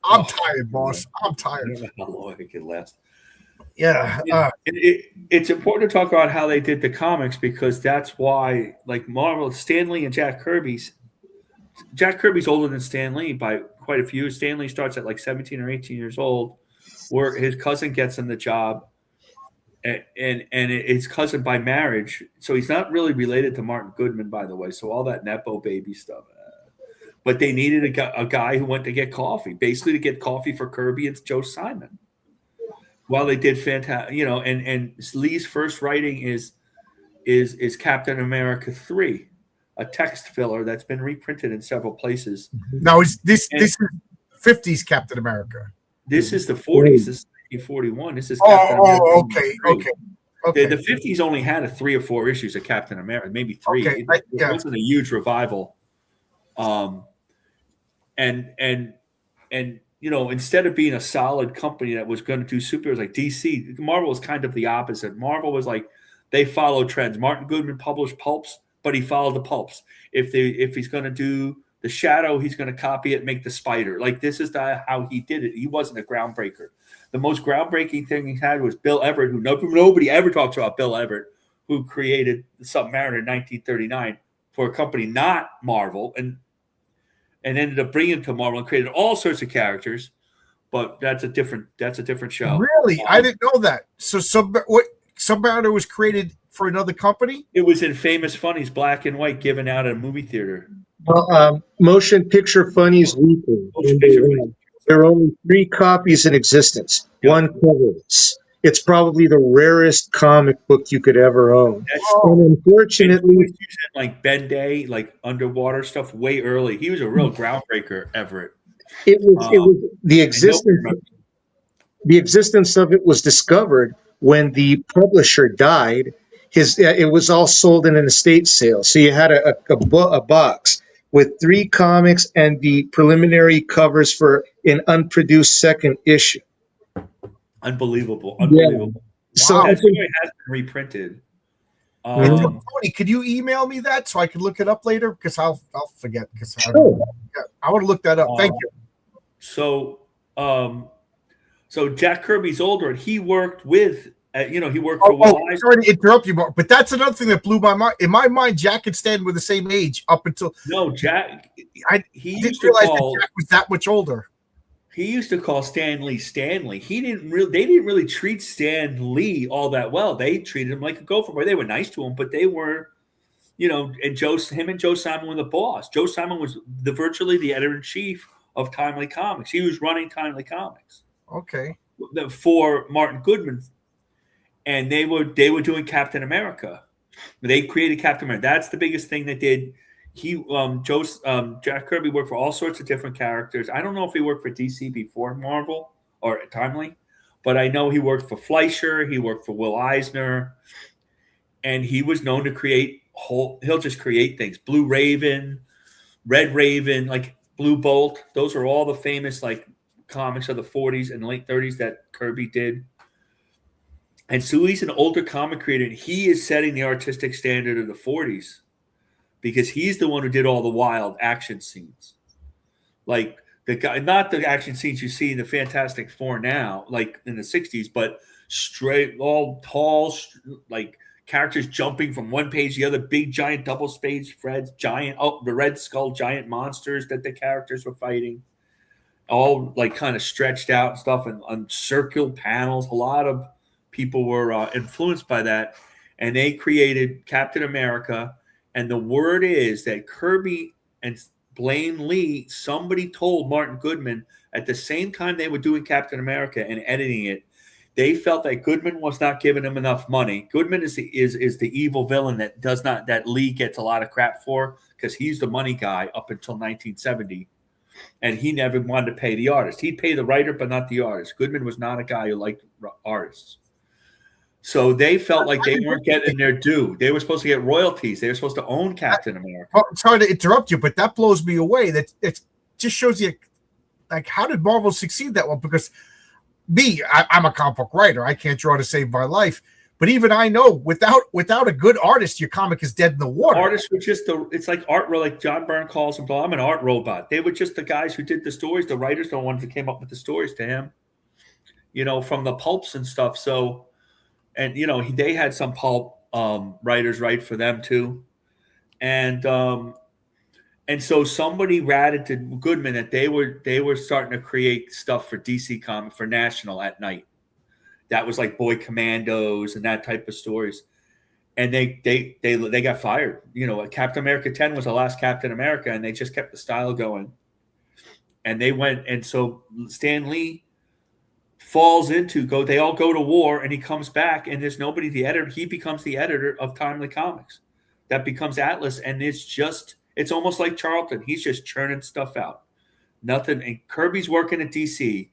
I'm tired, boss. I'm tired. I don't know how long it can last. Yeah. It's important to talk about how they did the comics, because that's why, Marvel, Stan Lee and Jack Kirby's older than Stan Lee by quite a few. Stan Lee starts at 17 or 18 years old, where his cousin gets him the job, and it's cousin by marriage. So he's not really related to Martin Goodman, by the way. So all that Nepo baby stuff. But they needed a guy who went to get coffee, basically to get coffee for Kirby and Joe Simon. While they did fantastic, and Lee's first writing is Captain America 3. A text filler that's been reprinted in several places. Now, this is 50s Captain America? This is the 40s. This is 1941. This is Captain America. Okay. The 50s only had 3 or 4 issues of Captain America, maybe 3. Okay. It wasn't a huge revival. And instead of being a solid company that was going to do superheroes like DC, Marvel was kind of the opposite. Marvel was like, they follow trends. Martin Goodman published pulps, but he followed the pulps. If he's going to do the Shadow, he's going to copy it, make the Spider. Like, this is how he did it. He wasn't a groundbreaker. The most groundbreaking thing he had was Bill Everett, who nobody ever talks about. Bill Everett, who created the Submariner in 1939 for a company not Marvel, and ended up bringing it to Marvel and created all sorts of characters. But that's a different show. Really, I didn't know that. So Submariner was created for another company? It was in Famous Funnies, black and white, given out at a movie theater. Motion Picture Funnies Weekly. There are only 3 copies in existence. Yep. One covers. It's probably the rarest comic book you could ever own. And unfortunately, using like Ben Day, like underwater stuff, way early. He was a real groundbreaker, Everett. it was the existence of it was discovered when the publisher died. It was all sold in an estate sale. So you had a box with 3 comics and the preliminary covers for an unproduced second issue. Unbelievable. Yeah. So that story has been reprinted. Tony, could you email me that so I can look it up later? Because I'll forget. Because I want to look that up. Thank you. So Jack Kirby's older, and he worked with. He worked for Will Eisner. Sorry to interrupt you, Mark, but that's another thing that blew my mind. In my mind, Jack and Stan were the same age up until. No, Jack. He didn't realize that Jack was that much older. He used to call Stan Lee Stanley. They didn't really treat Stan Lee all that well. They treated him like a gopher boy. They were nice to him, but they were, and him and Joe Simon were the boss. Joe Simon was virtually the editor-in-chief of Timely Comics. He was running Timely Comics. Okay. For Martin Goodman. And they were doing Captain America. They created Captain America. That's the biggest thing they did. Jack Kirby worked for all sorts of different characters. I don't know if he worked for DC before Marvel or Timely, but I know he worked for Fleischer. He worked for Will Eisner, and he was known to create he'll just create things. Blue Raven, Red Raven, like Blue Bolt. Those are all the famous like comics of the 40s and late 30s that Kirby did. And so he's an older comic creator, and he is setting the artistic standard of the 40s because he's the one who did all the wild action scenes. Like the guy, not the action scenes you see in the Fantastic Four now, like in the 60s, but straight, all tall, like characters jumping from one page to the other, big, giant, double-spaced Freds, the Red Skull, giant monsters that the characters were fighting, all like kind of stretched out and stuff, and on circular panels. A lot of people were influenced by that, and they created Captain America. And the word is that Kirby and Blaine Lee, somebody told Martin Goodman at the same time they were doing Captain America and editing it, they felt that Goodman was not giving him enough money. Goodman is the evil villain that Lee gets a lot of crap for because he's the money guy up until 1970. And he never wanted to pay the artist. He'd pay the writer, but not the artist. Goodman was not a guy who liked artists. So they felt like they weren't getting their due. They were supposed to get royalties. They were supposed to own Captain America. Sorry to interrupt you, but that blows me away. That it just shows you, like, how did Marvel succeed that well? Because I'm a comic book writer. I can't draw to save my life. But even I know without a good artist, your comic is dead in the water. Artists were just it's like art, like John Byrne calls them. I'm an art robot. They were just the guys who did the stories. The writers, the ones that came up with the stories to him, from the pulps and stuff. So. And they had some pulp writers write for them too, and so somebody ratted to Goodman that they were starting to create stuff for DC Comics for National at night. That was like Boy Commandos and that type of stories, and they got fired. Captain America 10 was the last Captain America, and they just kept the style going, and they went, and so Stan Lee falls into they all go to war, and he comes back, and there's nobody the editor. He becomes the editor of Timely Comics. That becomes Atlas, and it's almost like Charlton. He's just churning stuff out. Nothing. And Kirby's working at DC,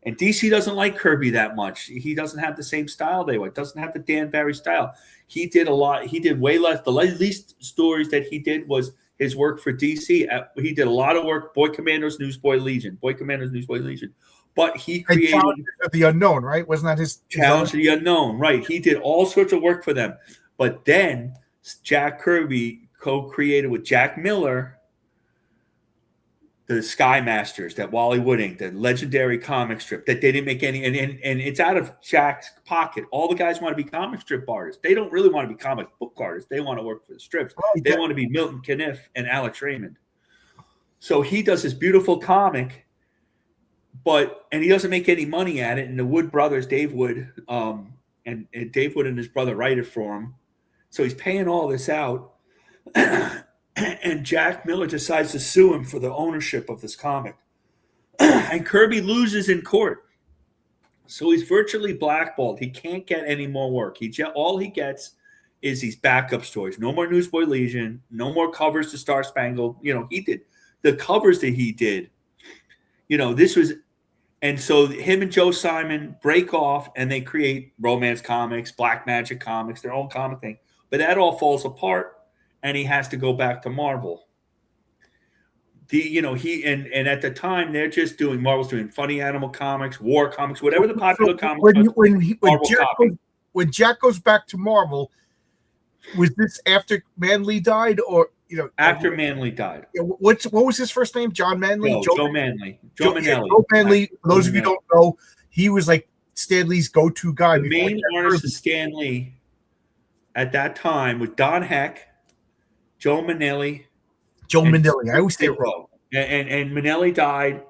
and DC doesn't like Kirby that much. He doesn't have the same style they want. Doesn't have the Dan Barry style. He did a lot. He did way less. The least stories that he did was his work for DC. He did a lot of work. Boy Commandos, Newsboy Legion. But he created the Unknown, right? Wasn't that his Challenge to the Unknown? Right. He did all sorts of work for them. But then Jack Kirby co-created with Jack Miller the Sky Masters, that Wally Wooding, the legendary comic strip that they didn't make any, and it's out of Jack's pocket. All the guys want to be comic strip artists. They don't really want to be comic book artists. They want to work for the strips. They want to be Milton Caniff and Alex Raymond. So he does this beautiful comic, and he doesn't make any money at it. And the Wood brothers, Dave Wood, and Dave Wood and his brother write it for him. So he's paying all this out. And Jack Miller decides to sue him for the ownership of this comic. And Kirby loses in court. So he's virtually blackballed. He can't get any more work. All he gets is these backup stories. No more Newsboy Legion. No more covers to Star Spangled. He did the covers that he did. This was, and so him and Joe Simon break off and they create Romance Comics, Black Magic Comics, their own comic thing. But that all falls apart. And he has to go back to Marvel. He and at the time they're just doing Marvel's doing Funny Animal Comics, War Comics, whatever the popular comics. When Jack goes back to Marvel, was this after Manley died, or after Manley died? What was his first name? John Manley. No, Joe Manley. Joe Manley. Joe Manley. For those of you who don't know, he was like Stan Lee's go-to guy. The main artist of Stan Lee at that time was Don Heck, Joe Manelli. I always say it wrong. And Manelli died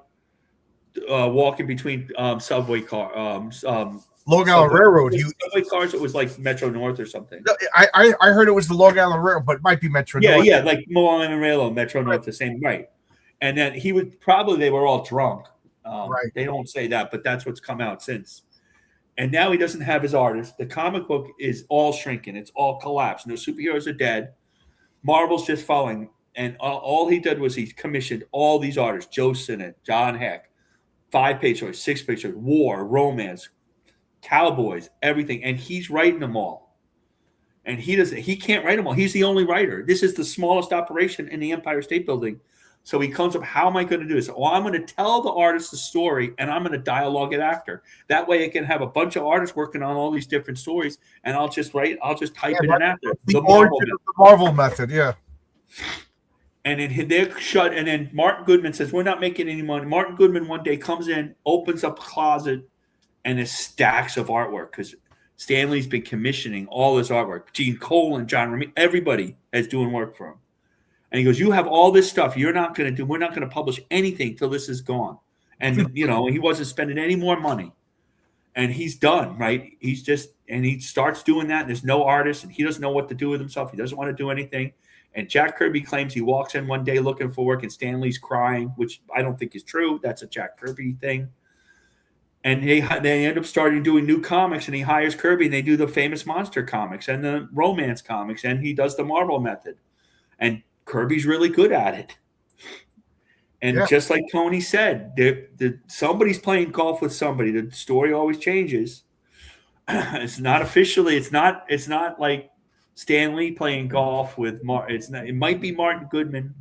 walking between subway cars. Long Island Railroad. Subway cars. It was like Metro North or something. No, I heard it was the Long Island Railroad, but it might be Metro North. Yeah, like Long Island Railroad, Metro North, the same, right? And then they were all drunk. Right. They don't say that, but that's what's come out since. And now he doesn't have his artist. The comic book is all shrinking. It's all collapsed. No superheroes are dead. Marvel's just following, and all he did was he commissioned all these artists: Joe Sinnott, John Heck, 5-page stories, 6-page stories, war, romance, cowboys, everything, and he's writing them all. And he can't write them all. He's the only writer. This is the smallest operation in the Empire State Building. So he comes up, how am I going to do this? Well, I'm going to tell the artist the story, and I'm going to dialogue it after. That way I can have a bunch of artists working on all these different stories, and I'll just type it in after. The Marvel method, yeah. And then they're shut, and then Martin Goodman says, we're not making any money. Martin Goodman one day comes in, opens up a closet, and there's stacks of artwork, because Stan Lee's been commissioning all this artwork. Gene Cole and John Romita, everybody is doing work for him. And he goes, you have all this stuff we're not going to publish anything till this is gone. And, he wasn't spending any more money. And he's done, right? He starts doing that. And there's no artist, and he doesn't know what to do with himself. He doesn't want to do anything. And Jack Kirby claims he walks in one day looking for work, and Stan Lee's crying, which I don't think is true. That's a Jack Kirby thing. And they end up starting doing new comics, and he hires Kirby, and they do the famous monster comics and the romance comics, and he does the Marvel method. And Kirby's really good at it. And just like Tony said, somebody's playing golf with somebody. The story always changes. It's not officially. It's not like Stan Lee playing golf with it might be Martin Goodman.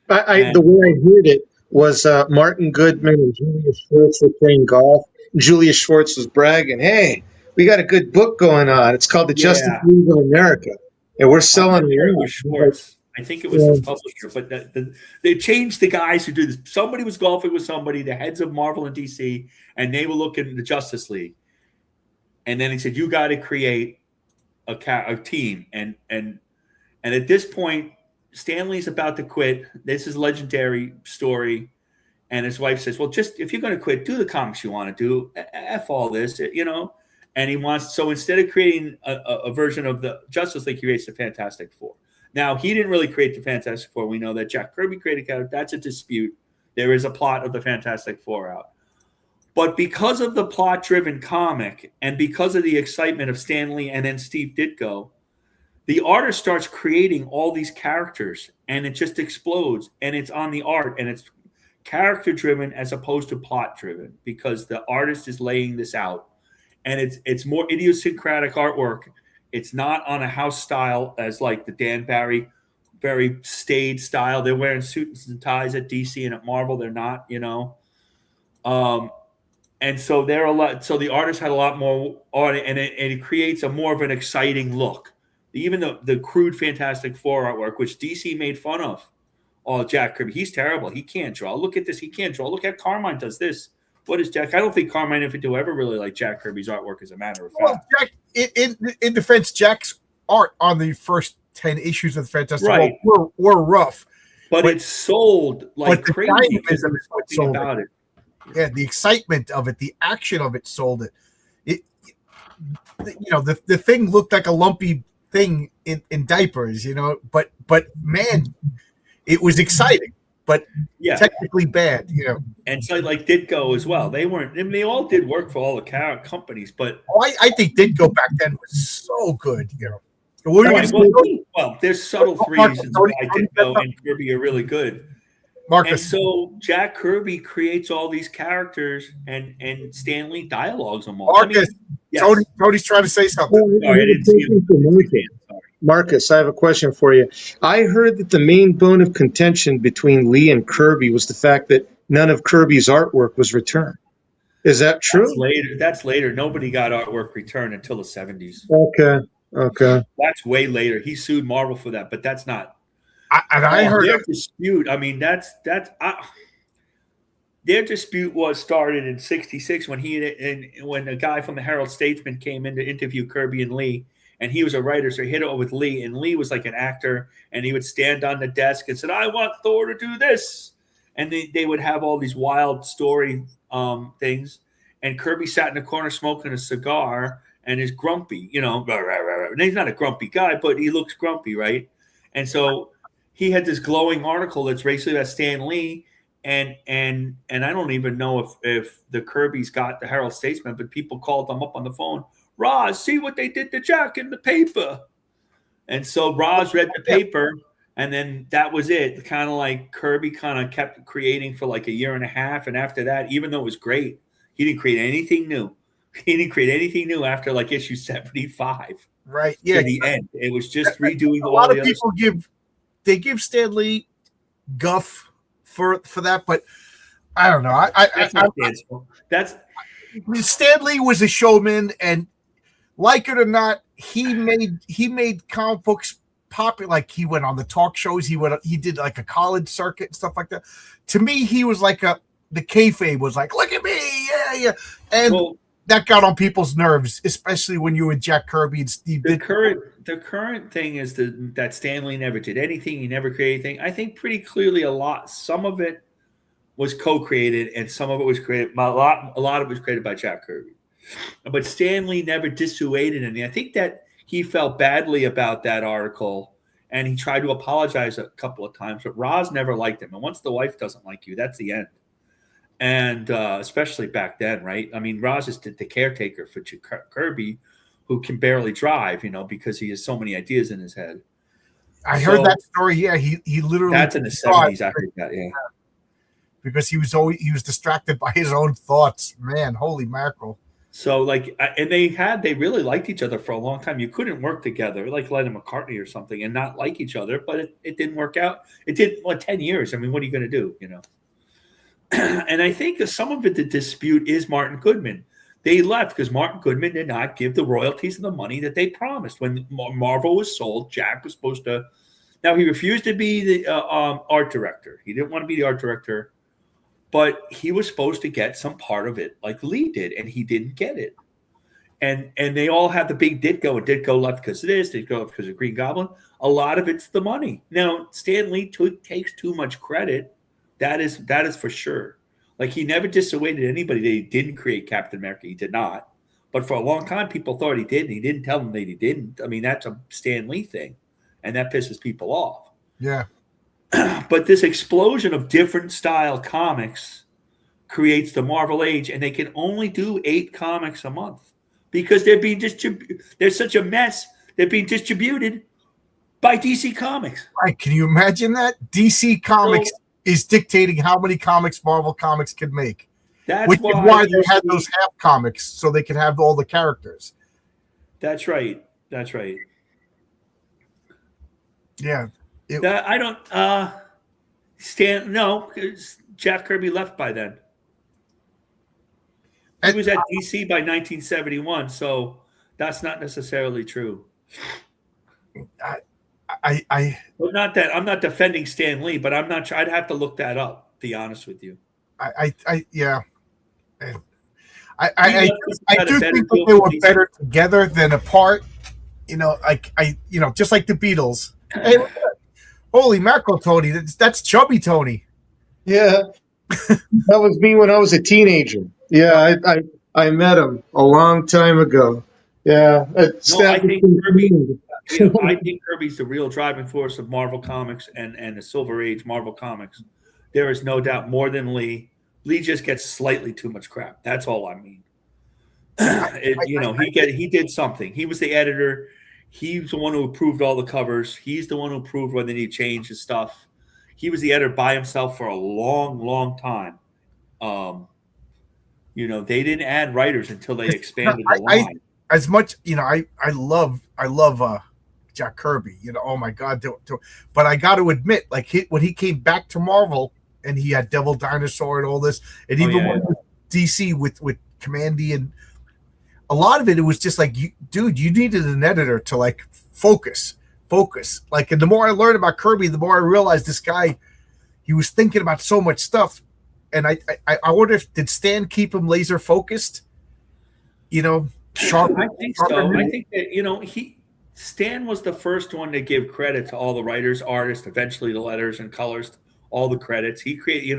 The way I heard it was Martin Goodman and Julius Schwartz were playing golf. Julius Schwartz was bragging, "Hey, we got a good book going on. It's called The Justice League of America, and we're selling it." Schwartz. I think it was the publisher, but they changed the guys who do this. Somebody was golfing with somebody, the heads of Marvel and DC, and they were looking at the Justice League. And then he said, "You got to create a team." And at this point, Stan Lee's about to quit. This is a legendary story, and his wife says, "Well, just if you're going to quit, do the comics you want to do. F all this, And he wants instead of creating a version of the Justice League, he creates the Fantastic Four. Now, he didn't really create the Fantastic Four. We know that Jack Kirby created it. That's a dispute. There is a plot of the Fantastic Four out. But because of the plot-driven comic and because of the excitement of Stan Lee and then Steve Ditko, the artist starts creating all these characters, and it just explodes. And it's on the art, and it's character-driven as opposed to plot-driven because the artist is laying this out. And it's more idiosyncratic artwork. It's not on a house style as like the Dan Barry very staid style. They're wearing suits and ties at DC, and at Marvel they're not. And so they're a lot. So the artist had a lot more on it, and it creates a more of an exciting look. Even the crude Fantastic Four artwork, which DC made fun of. Oh, Jack Kirby, he's terrible. He can't draw. Look at this. He can't draw. Look at Carmine does this. What is Jack? I don't think Carmine Infantile ever really liked Jack Kirby's artwork, as a matter of fact. Well, Jack, in defense, Jack's art on the first 10 issues of the Fantastic Four were rough. But it sold like crazy because there was something about it. Yeah, the excitement of it, the action of it sold it. The thing looked like a lumpy thing in diapers, but man, it was exciting, but technically bad, And so like Ditko as well. They weren't. I mean, they all did work for all the companies, but I think Ditko back then was so good, Well, there's subtle reasons why Ditko and Kirby are really good. Marcus. And so Jack Kirby creates all these characters, and Stan Lee dialogues them all. Marcus, Tony's trying to say something. Sorry, I didn't see him. Marcus, I have a question for you. I heard that the main bone of contention between Lee and Kirby was the fact that none of Kirby's artwork was returned. Is that true? That's later. Nobody got artwork returned until the 70s. Okay. That's way later. He sued Marvel for that, but that's not. I heard their dispute. I mean, their dispute was started in '66 when when a guy from the Herald Statesman came in to interview Kirby and Lee, and he was a writer, so he hit it with Lee, and Lee was like an actor, and he would stand on the desk and said, "I want Thor to do this," and they would have all these wild story things, and Kirby sat in the corner smoking a cigar and is grumpy, And he's not a grumpy guy, but he looks grumpy, right? And so he had this glowing article that's basically about Stan Lee, and I don't even know if the Kirbys got the Herald Statesman, but people called them up on the phone. Roz, see what they did to Jack in the paper. And so Roz read the paper, and then that was it. Kind of like Kirby kind of kept creating for like a year and a half, and after that, even though it was great, he didn't create anything new. He didn't create anything new after like issue 75. Right. Yeah. To the end. It was just redoing a lot of people give Stan Lee guff for that, but I don't know. That's Stan Lee was a showman, and like it or not, he made comic books popular. Like he went on the talk shows, he did like a college circuit and stuff like that. To me, he was like the kayfabe was like, look at me, yeah, and that got on people's nerves, especially when you were Jack Kirby and Steve. The current thing is that Stan Lee never did anything. He never created anything. I think pretty clearly some of it was co-created, and some of it was created. A lot of it was created by Jack Kirby. But Stan Lee never dissuaded anything. I think that he felt badly about that article, and he tried to apologize a couple of times. But Roz never liked him, and once the wife doesn't like you, that's the end. And especially back then, right? I mean, Roz is the caretaker for Kirby, who can barely drive, because he has so many ideas in his head. I heard that story. Yeah, he literally. That's in the 70s. I heard that. Yeah, because he was distracted by his own thoughts. Man, holy mackerel! So and they really liked each other for a long time. You couldn't work together like Lennon McCartney or something and not like each other, but it didn't work out. It did 10 years. I mean, what are you going to do? And I think that some of it, the dispute is Martin Goodman. They left because Martin Goodman did not give the royalties and the money that they promised. When Marvel was sold, Jack was supposed to. Now, he refused to be the art director. He didn't want to be the art director, but he was supposed to get some part of it like Lee did, and he didn't get it. And they all have the big Ditko, and Ditko left because of this, Ditko left because of Green Goblin. A lot of it's the money. Now, Stan Lee takes too much credit. That is for sure. Like, he never dissuaded anybody that he didn't create Captain America. He did not. But for a long time, people thought he did, and he didn't tell them that he didn't. I mean, that's a Stan Lee thing, and that pisses people off. Yeah. But this explosion of different style comics creates the Marvel Age, and they can only do 8 comics a month because they're being They're such a mess. They're being distributed by DC Comics. Right? Can you imagine that? DC Comics is dictating how many comics Marvel Comics can make. Which is why they had those half comics, so they could have all the characters. That's right. Yeah. That I don't. No, 'cause Jack Kirby left by then. He was at DC by 1971, so that's not necessarily true. Well, not that I'm not defending Stan Lee, but I'm not sure. I'd have to look that up. To be honest with you, yeah. I do think that they were better together than apart. Just like the Beatles. Hey, holy mackerel, Tony! That's chubby Tony. Yeah, that was me when I was a teenager. Yeah, I met him a long time ago. Yeah, I think Kirby's the real driving force of Marvel Comics and the Silver Age Marvel Comics. There is no doubt more than Lee. Lee just gets slightly too much crap. That's all I mean. He did something. He was the editor. He's the one who approved all the covers. He's the one who approved when they need change and stuff. He was the editor by himself for a long, long time. They didn't add writers until they expanded the line. As much, I love Jack Kirby. Oh my God! But I got to admit, when he came back to Marvel and he had Devil Dinosaur and all this, and even went with DC with Commandy, and a lot of it was just like, you needed an editor to focus. And the more I learned about Kirby, the more I realized this guy, he was thinking about so much stuff. And I wonder did Stan keep him laser focused? Sharp. I think so. I think that Stan was the first one to give credit to all the writers, artists, eventually the letters and colors, all the credits. He created,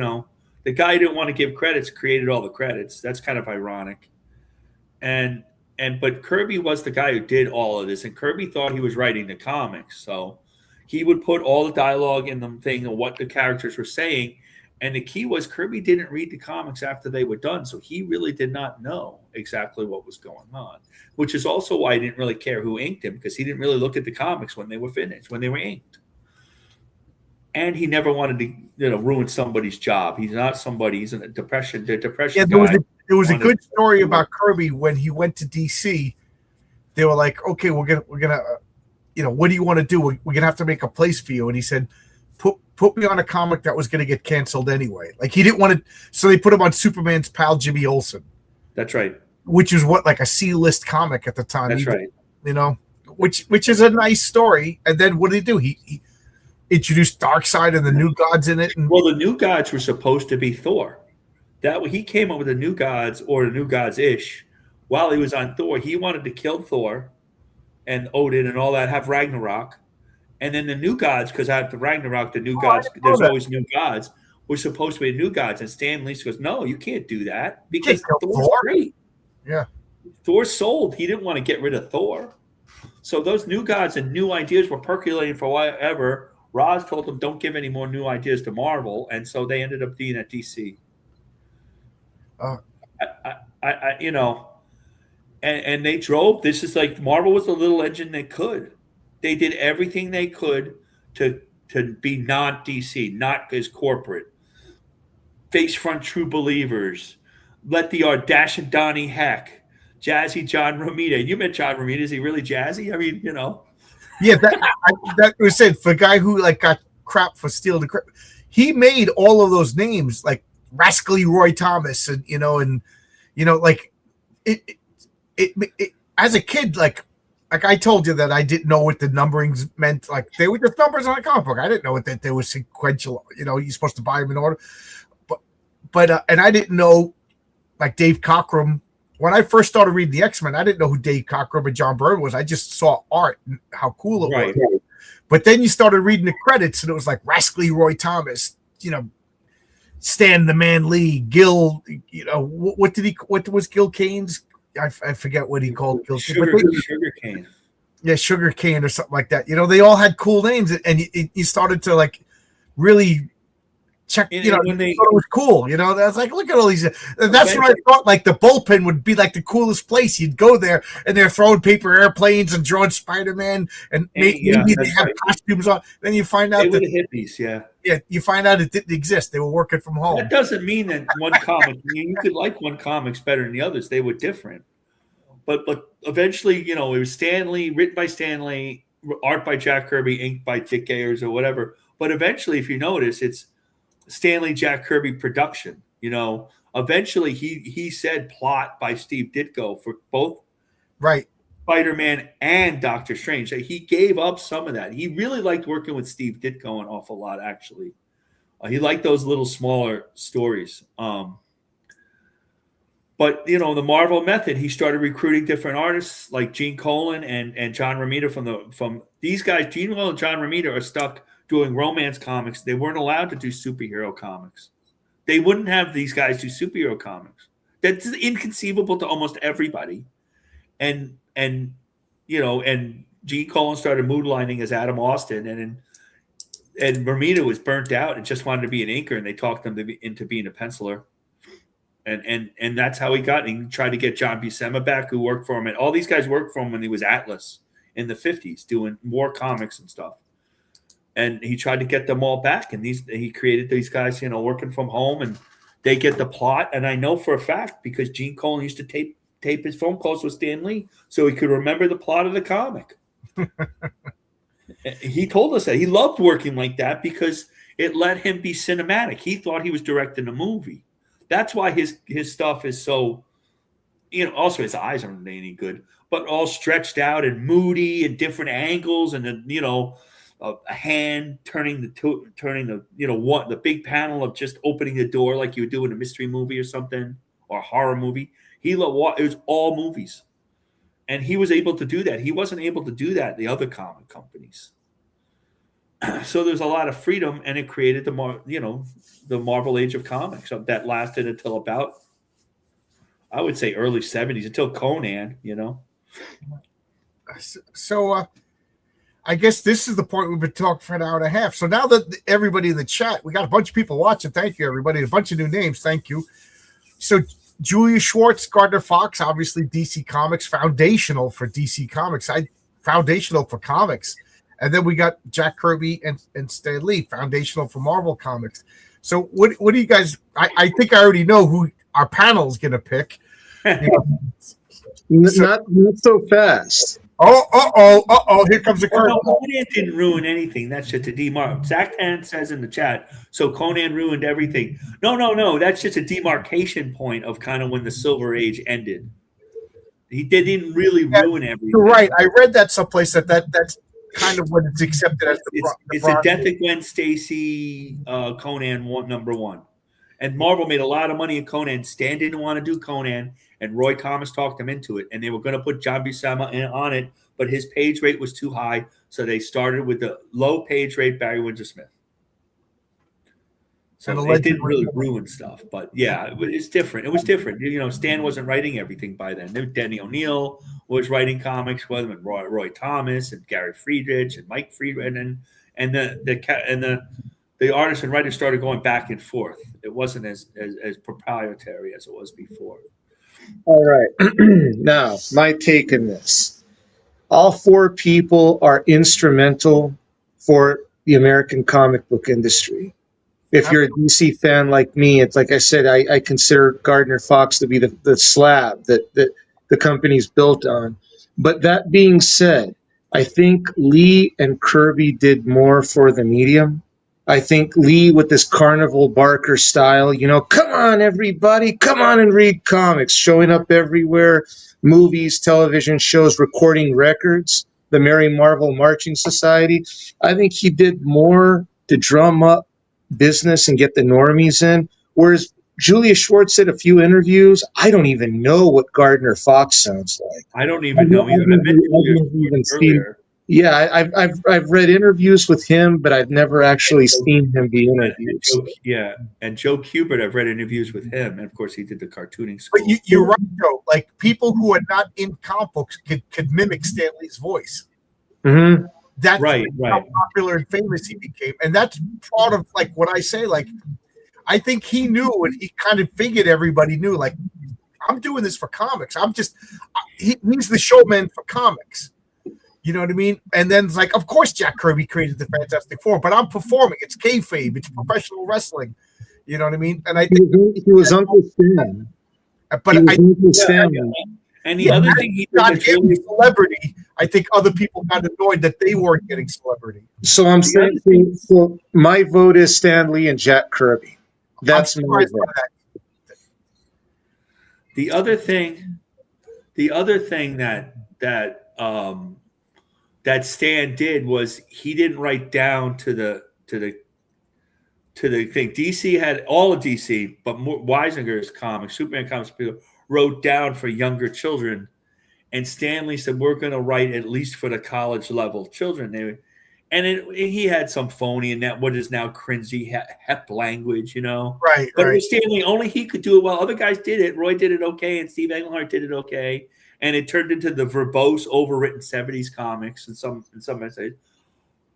the guy who didn't want to give credits created all the credits. That's kind of ironic. But Kirby was the guy who did all of this, and Kirby thought he was writing the comics, so he would put all the dialogue in the thing and what the characters were saying. And the key was Kirby didn't read the comics after they were done, so he really did not know exactly what was going on, which is also why he didn't really care who inked him, because he didn't really look at the comics when they were finished, when they were inked. And he never wanted to, ruin somebody's job. He's not somebody. He's in a depression. The depression. Yeah, there was a good story about Kirby when he went to DC. They were like, "Okay, we're gonna, what do you want to do? We're gonna have to make a place for you." And he said, "Put me on a comic that was gonna get canceled anyway." Like he didn't want to, so they put him on Superman's pal Jimmy Olsen. That's right. Which is a C-list comic at the time. That's right. Which is a nice story. And then what did he do? He introduced Darkseid and the New Gods in it. Well, the New Gods were supposed to be Thor. He came up with the New Gods, or the New Gods-ish, while he was on Thor. He wanted to kill Thor and Odin and all that, have Ragnarok. And then the New Gods, because after Ragnarok, the New Gods, there's always New Gods, were supposed to be New Gods. And Stan Lee goes, "No, you can't do that, because Thor's great." Yeah. Thor sold. He didn't want to get rid of Thor. So those New Gods and new ideas were percolating for whatever. Roz told them, "Don't give any more new ideas to Marvel," and so they ended up being at DC. And they drove. This is like Marvel was the little engine they could. They did everything they could to be non-DC, not as corporate. Face front true believers. Let the audacious Donnie Heck, jazzy John Romita. You met John Romita. Is he really jazzy? I mean, Yeah, that was it. For a guy who got crap for stealing the crap, he made all of those names like Rascally Roy Thomas, and it as a kid, like I told you that I didn't know what the numberings meant. Like they were just numbers on a comic book. I didn't know that they were sequential. You're supposed to buy them in order. But and I didn't know like Dave Cockrum. When I first started reading the X-Men, I didn't know who Dave Cockrum and John Byrne was. I just saw art and how cool it was. But then you started reading the credits, and it was like Rascally Roy Thomas, Stan the Man Lee, Gil. What was Gil Kane's? I forget what he called Gil Kane. Sugar Cane. Yeah, Sugar Cane or something like that. They all had cool names, and you started to really check, when they thought it was cool, that's like, look at all these. That's what I thought. Like the bullpen would be like the coolest place. You'd go there, and they're throwing paper airplanes and drawing Spider-Man, and maybe they have costumes on. Then you find out that the hippies, yeah, you find out it didn't exist. They were working from home. That doesn't mean that one comic. You could like one comics better than the others. They were different, but eventually, it was Stan Lee, written by Stan Lee, art by Jack Kirby, ink by Dick Ayers or whatever. But eventually, if you notice, it's Stanley Jack Kirby production. Eventually he said plot by Steve Ditko for both Right. Spider-Man and Doctor Strange. He gave up some of that. He really liked working with Steve Ditko an awful lot, actually. He liked those little smaller stories. But, the Marvel method, he started recruiting different artists like Gene Colan and John Romita from these guys. Gene Colan and John Romita are stuck doing romance comics. They weren't allowed to do superhero comics. They wouldn't have these guys do superhero comics. That's inconceivable to almost everybody. And Gene Colan started moonlighting as Adam Austin, and Romita was burnt out and just wanted to be an inker, and they talked him into being a penciler. And that's how he got. He tried to get John Buscema back, who worked for him, and all these guys worked for him when he was Atlas in the 50s, doing more comics and stuff. And he tried to get them all back, and he created these guys, working from home, and they get the plot. And I know for a fact because Gene Colan used to tape his phone calls with Stan Lee so he could remember the plot of the comic. He told us that he loved working like that because it let him be cinematic. He thought he was directing a movie. That's why his stuff is so, also his eyes aren't any good, but all stretched out and moody and different angles, and then, a hand turning the big panel of just opening the door like you would do in a mystery movie or something, or a horror movie. It was all movies, and he was able to do that. He wasn't able to do that in the other comic companies. So there's a lot of freedom, and it created the Marvel Age of Comics that lasted until about, I would say, early 70s, until Conan. So I guess this is the point we've been talking for an hour and a half. So now that everybody in the chat, we got a bunch of people watching. Thank you, everybody. A bunch of new names. Thank you. So Julius Schwartz, Gardner Fox, obviously DC Comics, foundational for DC Comics. Foundational for comics. And then we got Jack Kirby and Stan Lee, foundational for Marvel Comics. So what do you guys? I think I already know who our panel is going to pick. Not so fast. Here comes the curtain. Conan didn't ruin anything. That's just a demark. Zach Tan says in the chat, so Conan ruined everything. No. That's just a demarcation point of kind of when the Silver Age ended. He didn't really ruin everything. You're right. I read that someplace that's kind of what it's accepted as it's a death of Gwen Stacy, Conan number one. And Marvel made a lot of money in Conan. Stan didn't want to do Conan, and Roy Thomas talked him into it. And they were going to put John Buscema on it, but his page rate was too high, so they started with the low page rate Barry Windsor Smith. So it didn't really ruin stuff, but yeah, it's different. It was different. Stan wasn't writing everything by then. Denny O'Neil was writing comics with him, and Roy Thomas and Gary Friedrich and Mike Friedman, and the artists and writers started going back and forth. It wasn't as proprietary as it was before. All right. Now, my take on this. All four people are instrumental for the American comic book industry. If you're a DC fan like me, it's like I said, I consider Gardner Fox to be the slab that the company's built on. But that being said, I think Lee and Kirby did more for the medium. I think Lee, with this Carnival Barker style, come on, everybody, come on and read comics, showing up everywhere, movies, television shows, recording records, the Merry Marvel Marching Society. I think he did more to drum up business and get the normies in. Whereas Julius Schwartz did a few interviews. I don't even know what Gardner Fox sounds like. I don't even know either. Yeah, I've read interviews with him, but I've never actually seen him be interviewed. And Joe Kubert, I've read interviews with him, and of course he did the cartooning school. But you're right, Joe. Like people who are not in comic books could mimic Stan Lee's voice. Mm-hmm. That's how popular and famous he became, and that's part of like what I say. Like, I think he knew, and he kind of figured everybody knew. Like, I'm doing this for comics. He's the showman for comics. You know what I mean? And then it's like, of course, Jack Kirby created the Fantastic Four, but I'm performing. It's kayfabe. It's professional wrestling. You know what I mean? And I think he was Uncle Stan. But And the other thing he did Not that's getting really celebrity. I think other people got annoyed that they weren't getting celebrity. So I'm saying, so my vote is Stan Lee and Jack Kirby. That's I'm my surprised vote. by that. the other thing that Stan did was he didn't write down to the thing. DC had all of DC, but Weisinger's comics, Superman comics, people wrote down for younger children, and Stanley said we're going to write at least for the college level children. He had some phony and that what is now cringy hep language, Right, But it right. was Stanley, only he could do it well. Other guys did it. Roy did it okay, and Steve Englehart did it okay. And it turned into the verbose, overwritten 70s comics in some essays.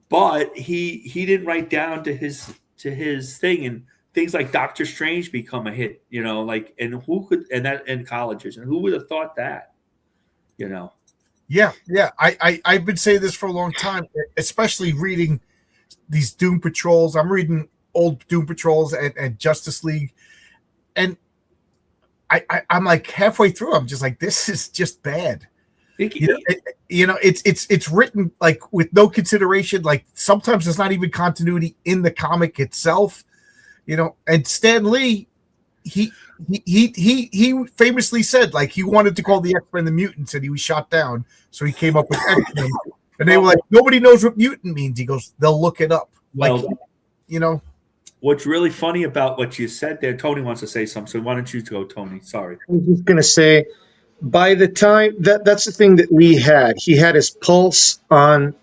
But he didn't write down to his thing, and things like Doctor Strange become a hit, and who could in colleges, and who would have thought that, Yeah. I've been saying this for a long time, especially reading these Doom Patrols. I'm reading old Doom Patrols and Justice League, and I'm like halfway through. I'm just like, this is just bad. It's written like with no consideration. Like sometimes there's not even continuity in the comic itself. And Stan Lee, he famously said like he wanted to call the X-Men the mutants, and he was shot down. So he came up with X-Men, and they were like, nobody knows what mutant means. He goes, they'll look it up. What's really funny about what you said there, Tony wants to say something. So why don't you go, Tony? Sorry. I was just going to say, by the time that's the thing that Lee had. He had his pulse on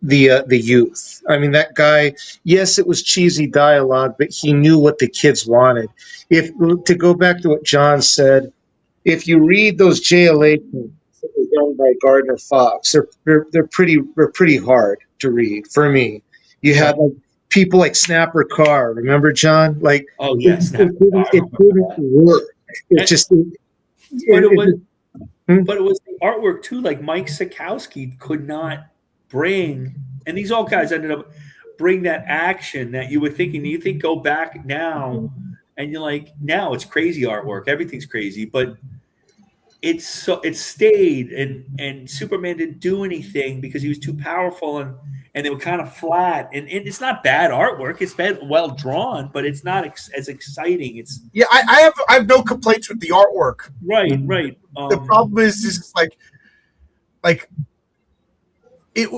the youth. I mean, that guy. Yes, it was cheesy dialogue, but he knew what the kids wanted. To go back to what John said, if you read those JLA things that were done by Gardner Fox, they're pretty hard to read for me. You had like people like Snapper Carr. Remember, John? Like, oh yes, it didn't work. But it was the artwork too. Like Mike Sikowski could not bring, and these all guys ended up bring that action that you were thinking. You think go back now, and you're like, now it's crazy artwork. Everything's crazy, but it stayed, and Superman didn't do anything because he was too powerful, and they were kind of flat. And it's not bad artwork; it's well drawn, but it's not as exciting. I have no complaints with the artwork. Right. The problem is like it.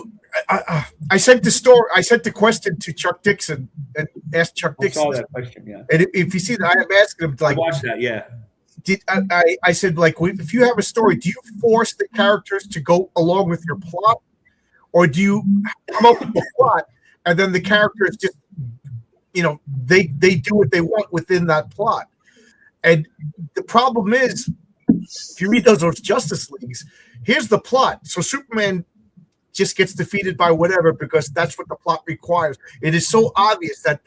I sent the story. I sent the question to Chuck Dixon and asked Chuck Dixon. I saw that question. Yeah. And if you see that, I am asking him like, I watched that. Yeah. I said, like, if you have a story, do you force the characters to go along with your plot, or do you come up with the plot and then the characters just, they do what they want within that plot? And the problem is, if you read those Justice Leagues, here's the plot. So Superman just gets defeated by whatever because that's what the plot requires. It is so obvious that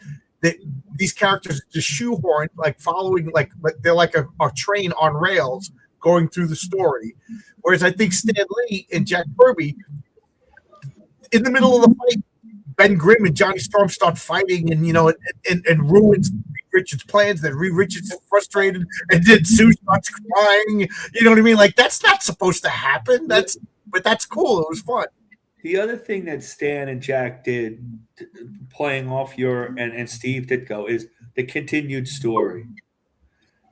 these characters just shoehorned, like following, like they're like a train on rails going through the story. Whereas I think Stan Lee and Jack Kirby, in the middle of the fight, Ben Grimm and Johnny Storm start fighting, and and ruins Reed Richards' plans. Then Reed Richards is frustrated, and then Sue starts crying. You know what I mean? Like that's not supposed to happen. But that's cool. It was fun. The other thing that Stan and Jack did, playing off and Steve Ditko, is the continued story.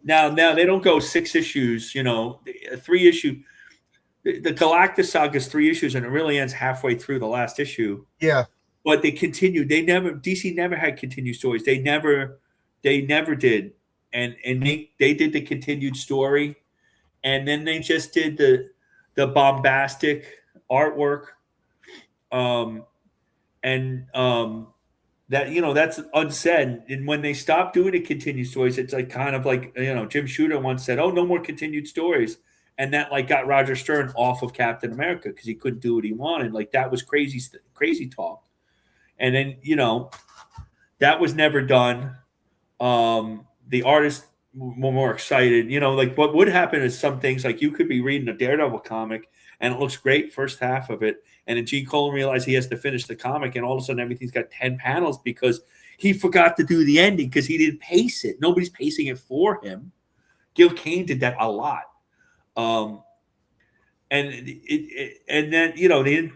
Now they don't go 6 issues, 3 issue. The Galactus saga is 3 issues, and it really ends halfway through the last issue. Yeah, but they continued. DC never had continued stories. They never did, and they did the continued story, and then they just did the bombastic artwork. That that's unsaid. And when they stopped doing the continued stories, it's like kind of like Jim Shooter once said, "Oh, no more continued stories," and that like got Roger Stern off of Captain America because he couldn't do what he wanted. Like that was crazy talk. And then that was never done. The artists were more excited. Like what would happen is some things like you could be reading a Daredevil comic and it looks great first half of it. And then Gene Colan realized he has to finish the comic, and all of a sudden everything's got 10 panels because he forgot to do the ending because he didn't pace it. Nobody's pacing it for him. Gil Kane did that a lot. and then they didn't.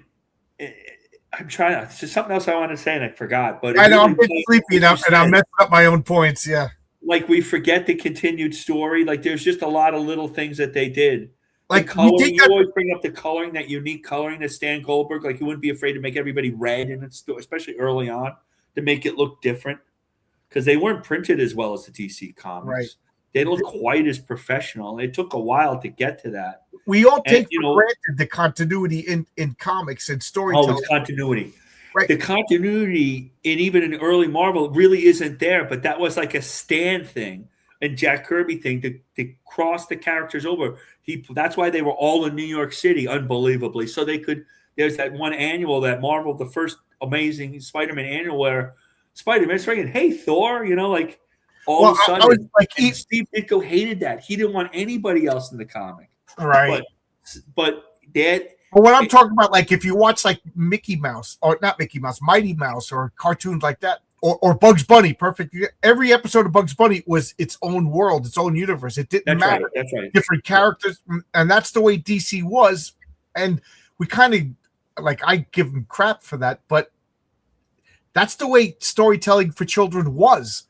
I'm trying. There's something else I want to say and I forgot. But I know I'm getting sleepy enough, and I'm messing up my own points. Yeah, like we forget the continued story. Like there's just a lot of little things that they did. like coloring, you always bring up the coloring, that unique coloring that Stan Goldberg. Like he wouldn't be afraid to make everybody red in its story, especially early on, to make it look different because they weren't printed as well as the DC comics. Right. They don't look quite as professional. It took a while to get to that. We all take for granted the continuity in comics and storytelling. Oh, it's continuity. Right. The continuity even in early Marvel really isn't there, but that was like a Stan thing and Jack Kirby thing to cross the characters over. That's why they were all in New York City, unbelievably. So they could. There's that one annual that Marvel, the first Amazing Spider-Man annual, where Spider-Man's saying, "Hey, Thor," like. All of a sudden, Steve Ditko hated that. He didn't want anybody else in the comic. Right. But that. But what I'm talking about, like if you watch like Mickey Mouse, or not Mickey Mouse, Mighty Mouse, or cartoons like that, or Bugs Bunny, perfect. Every episode of Bugs Bunny was its own world, its own universe. It didn't matter. Right, that's right. Different characters, and that's the way DC was. And we kind of I give them crap for that, but that's the way storytelling for children was.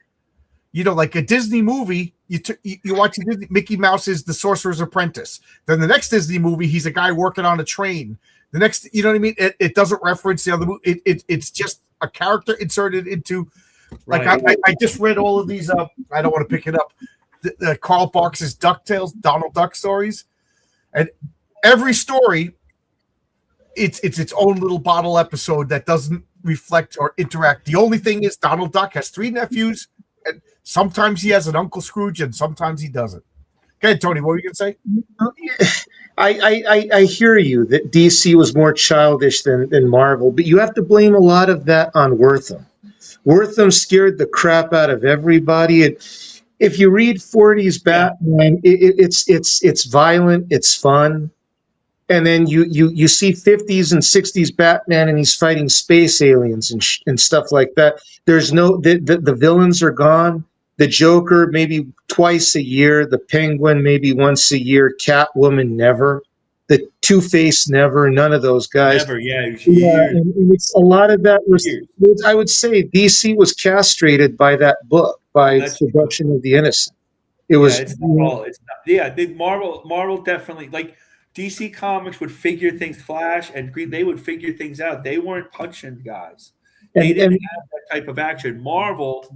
Like a Disney movie, you watch Disney, Mickey Mouse is the Sorcerer's Apprentice. Then the next Disney movie, he's a guy working on a train. The next, you know what I mean? It doesn't reference the other movie. It's just a character inserted into. Like I just read all of these. I don't want to pick it up. The Carl Barks's DuckTales, Donald Duck stories, and every story, it's its own little bottle episode that doesn't reflect or interact. The only thing is Donald Duck has 3 nephews. And sometimes he has an Uncle Scrooge, and sometimes he doesn't. Okay, Tony, what were you going to say? I hear you that DC was more childish than Marvel, but you have to blame a lot of that on Wortham. Wortham scared the crap out of everybody. If you read 40s Batman, it's violent, it's fun. And then you see 50s and 60s Batman, and he's fighting space aliens and stuff like that. There's the villains are gone. The Joker maybe twice a year. The Penguin maybe once a year. Catwoman never. The Two-Face never. None of those guys. Never. Yeah. And it's a lot of that was. I would say DC was castrated by that book, by Seduction of the Innocent. It was. It's not. Yeah. Marvel definitely like. DC Comics would figure things, Flash and Green, they would figure things out. They weren't punching guys. They didn't have that type of action. Marvel,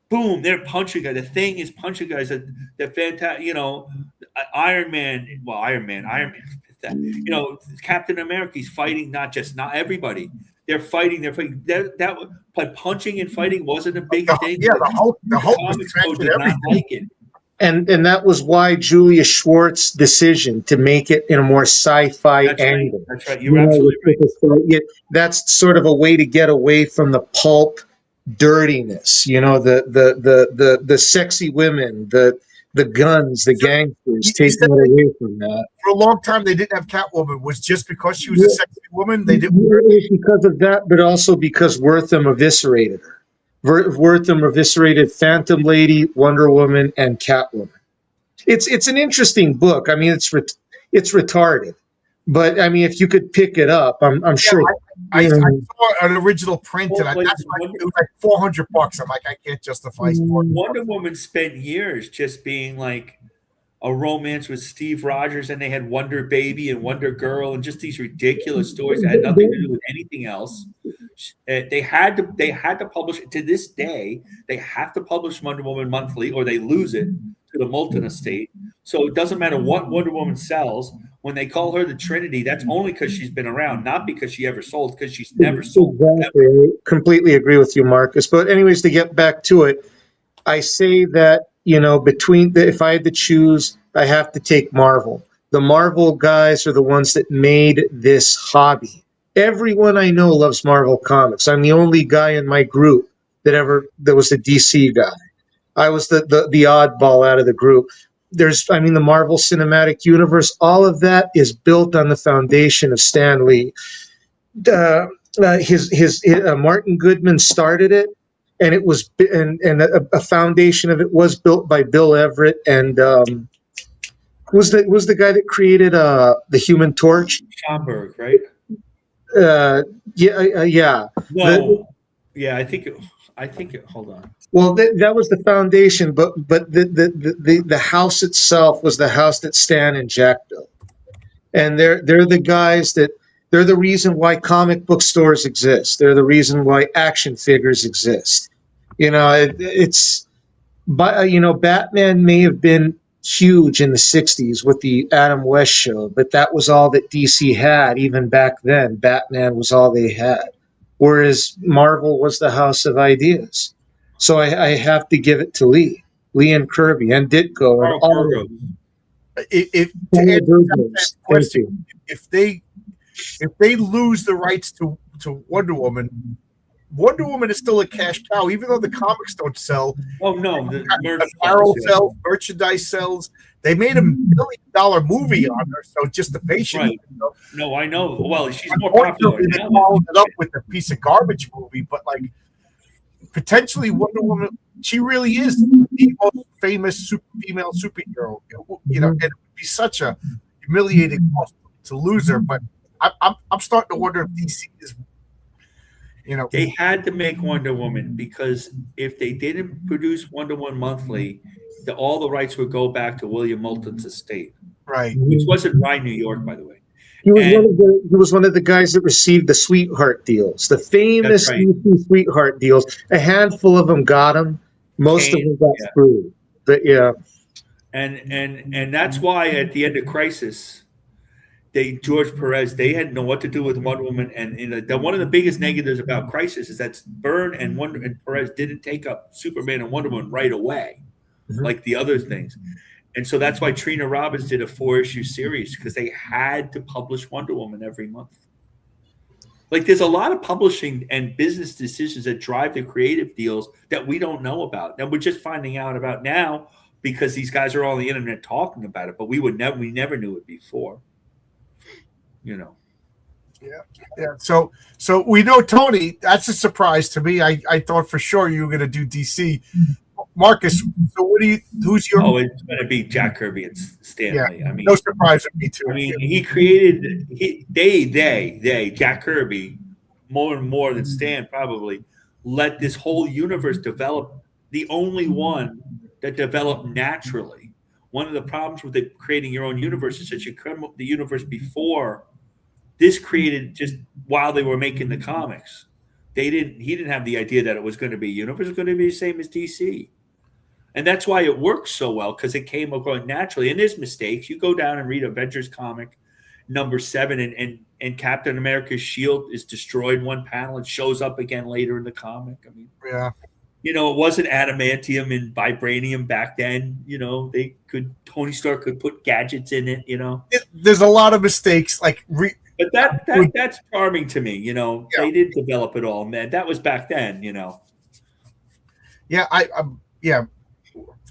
boom, they're punching guys. The Thing is punching guys. The fantastic, Iron Man. Captain America's fighting not everybody. They're fighting. But punching and fighting wasn't a big thing. Yeah, the Hulk did not like it. And that was why Julius Schwartz's decision to make it in a more sci-fi angle. That's right. You're absolutely right. That's sort of a way to get away from the pulp dirtiness. The sexy women, the guns, the gangsters, taking it away from that. For a long time, they didn't have Catwoman. Was just because she was a sexy woman? They didn't. It was because of that, but also because Wortham eviscerated her. Wortham eviscerated Phantom Lady, Wonder Woman, and Catwoman. It's an interesting book. I mean, it's retarded, but I mean, if you could pick it up, I'm sure. I saw an original print, and that's it was like $400. I'm like, I can't justify. Wonder Woman spent years just being like a romance with Steve Rogers, and they had Wonder Baby and Wonder Girl, and just these ridiculous stories that had nothing to do with anything else. They had to publish to this day. They have to publish Wonder Woman monthly, or they lose it to the Moulton estate. So it doesn't matter what Wonder Woman sells. When they call her the Trinity, that's only because she's been around, not because she ever sold. Because she's never sold. Exactly. I completely agree with you, Marcus. But anyways, to get back to it, I say that if I had to choose, I have to take Marvel. The Marvel guys are the ones that made this hobby. Everyone I know loves Marvel Comics. I'm the only guy in my group that was a DC guy. I was the oddball out of the group. The Marvel Cinematic Universe, all of that is built on the foundation of Stan Lee. Martin Goodman started it, and it was a foundation of it was built by Bill Everett and was the guy that created the Human Torch. Schomburg, right? Yeah. No, yeah, I think it. Hold on. Well, that was the foundation, but the house itself was the house that Stan and Jack built, and they're the guys that they're the reason why comic book stores exist. They're the reason why action figures exist. Batman may have been huge in the 60s with the Adam West show, but that was all that DC had. Even back then, Batman was all they had, whereas Marvel was the house of ideas. So I have to give it to Lee and Kirby and Ditko and all of them. To answer that question, if they lose the rights to Wonder Woman is still a cash cow, even though the comics don't sell. Oh no, the apparel sells, merchandise sells. They made $1 million movie on her, so just the patience. Right. No, I know. Well, she's more Unfortunately, popular they now. followed it up with a piece of garbage movie, but like potentially Wonder Woman, she really is the most famous female superhero. And it would be such a humiliating cost to lose her. But I'm starting to wonder if DC is. They had to make Wonder Woman because if they didn't produce Wonder Woman monthly, all the rights would go back to William Moulton's estate. Right. Which wasn't Rye, New York, by the way. He was one of the guys that received the Sweetheart deals, the famous DC Sweetheart deals. A handful of them got them. Most of them got screwed. But yeah. And that's why at the end of Crisis, George Perez, they had to know what to do with Wonder Woman, and one of the biggest negatives about Crisis is that Byrne and Perez didn't take up Superman and Wonder Woman right away, like the other things, and so that's why Trina Robbins did a 4-issue series because they had to publish Wonder Woman every month. Like there's a lot of publishing and business decisions that drive the creative deals that we don't know about, and we're just finding out about now because these guys are all on the internet talking about it, but we never knew it before. Yeah. So we know Tony. That's a surprise to me. I thought for sure you were going to do DC. Marcus, so who's your? Oh, it's going to be Jack Kirby and Stan Lee. I mean, no surprise with me too. I mean, he created. Jack Kirby, more and more than Stan probably, let this whole universe develop. The only one that developed naturally. One of the problems with creating your own universe is that you come up with the universe before. This created just while they were making the comics. He didn't have the idea that it was going to be a universe. It was going to be the same as DC. And that's why it works so well, because it came along naturally. And there's mistakes. You go down and read Avengers comic number 7 and Captain America's shield is destroyed one panel and shows up again later in the comic. I mean, it wasn't adamantium and vibranium back then. Tony Stark could put gadgets in it, There's a lot of mistakes but that's charming to me, They didn't develop it all, man. That was back then, Yeah, I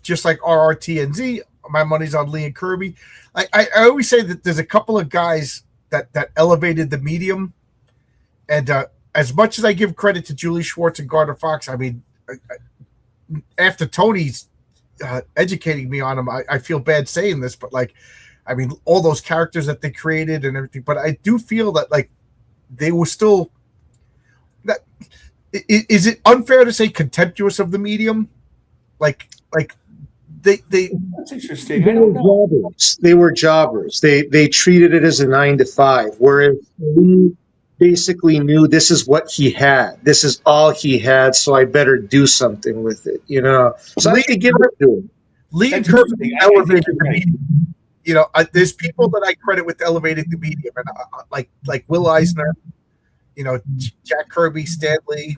just like RRTNZ, my money's on Lee and Kirby. I always say that there's a couple of guys that elevated the medium, and as much as I give credit to Julius Schwartz and Gardner Fox, I mean, after Tony's educating me on them, I feel bad saying this, but I mean, all those characters that they created and everything, but I do feel that they were still that. Is it unfair to say contemptuous of the medium? They that's interesting. I don't know. They were jobbers. They treated it as a 9-to-5, whereas we basically knew this is what he had. This is all he had, so I better do something with it. So I could give it to him. Lee and Kirby elevated the medium. There's people that I credit with elevating the medium, and like Will Eisner, Jack Kirby, Stan Lee.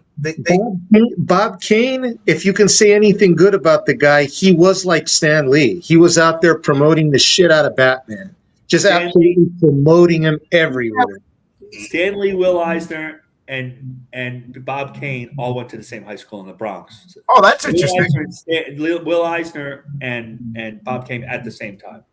Bob Kane, if you can say anything good about the guy, he was like Stan Lee. He was out there promoting the shit out of Batman, just absolutely promoting him everywhere. Stan Lee, Will Eisner, and Bob Kane all went to the same high school in the Bronx. Oh, that's interesting. Will Eisner and Bob Kane at the same time.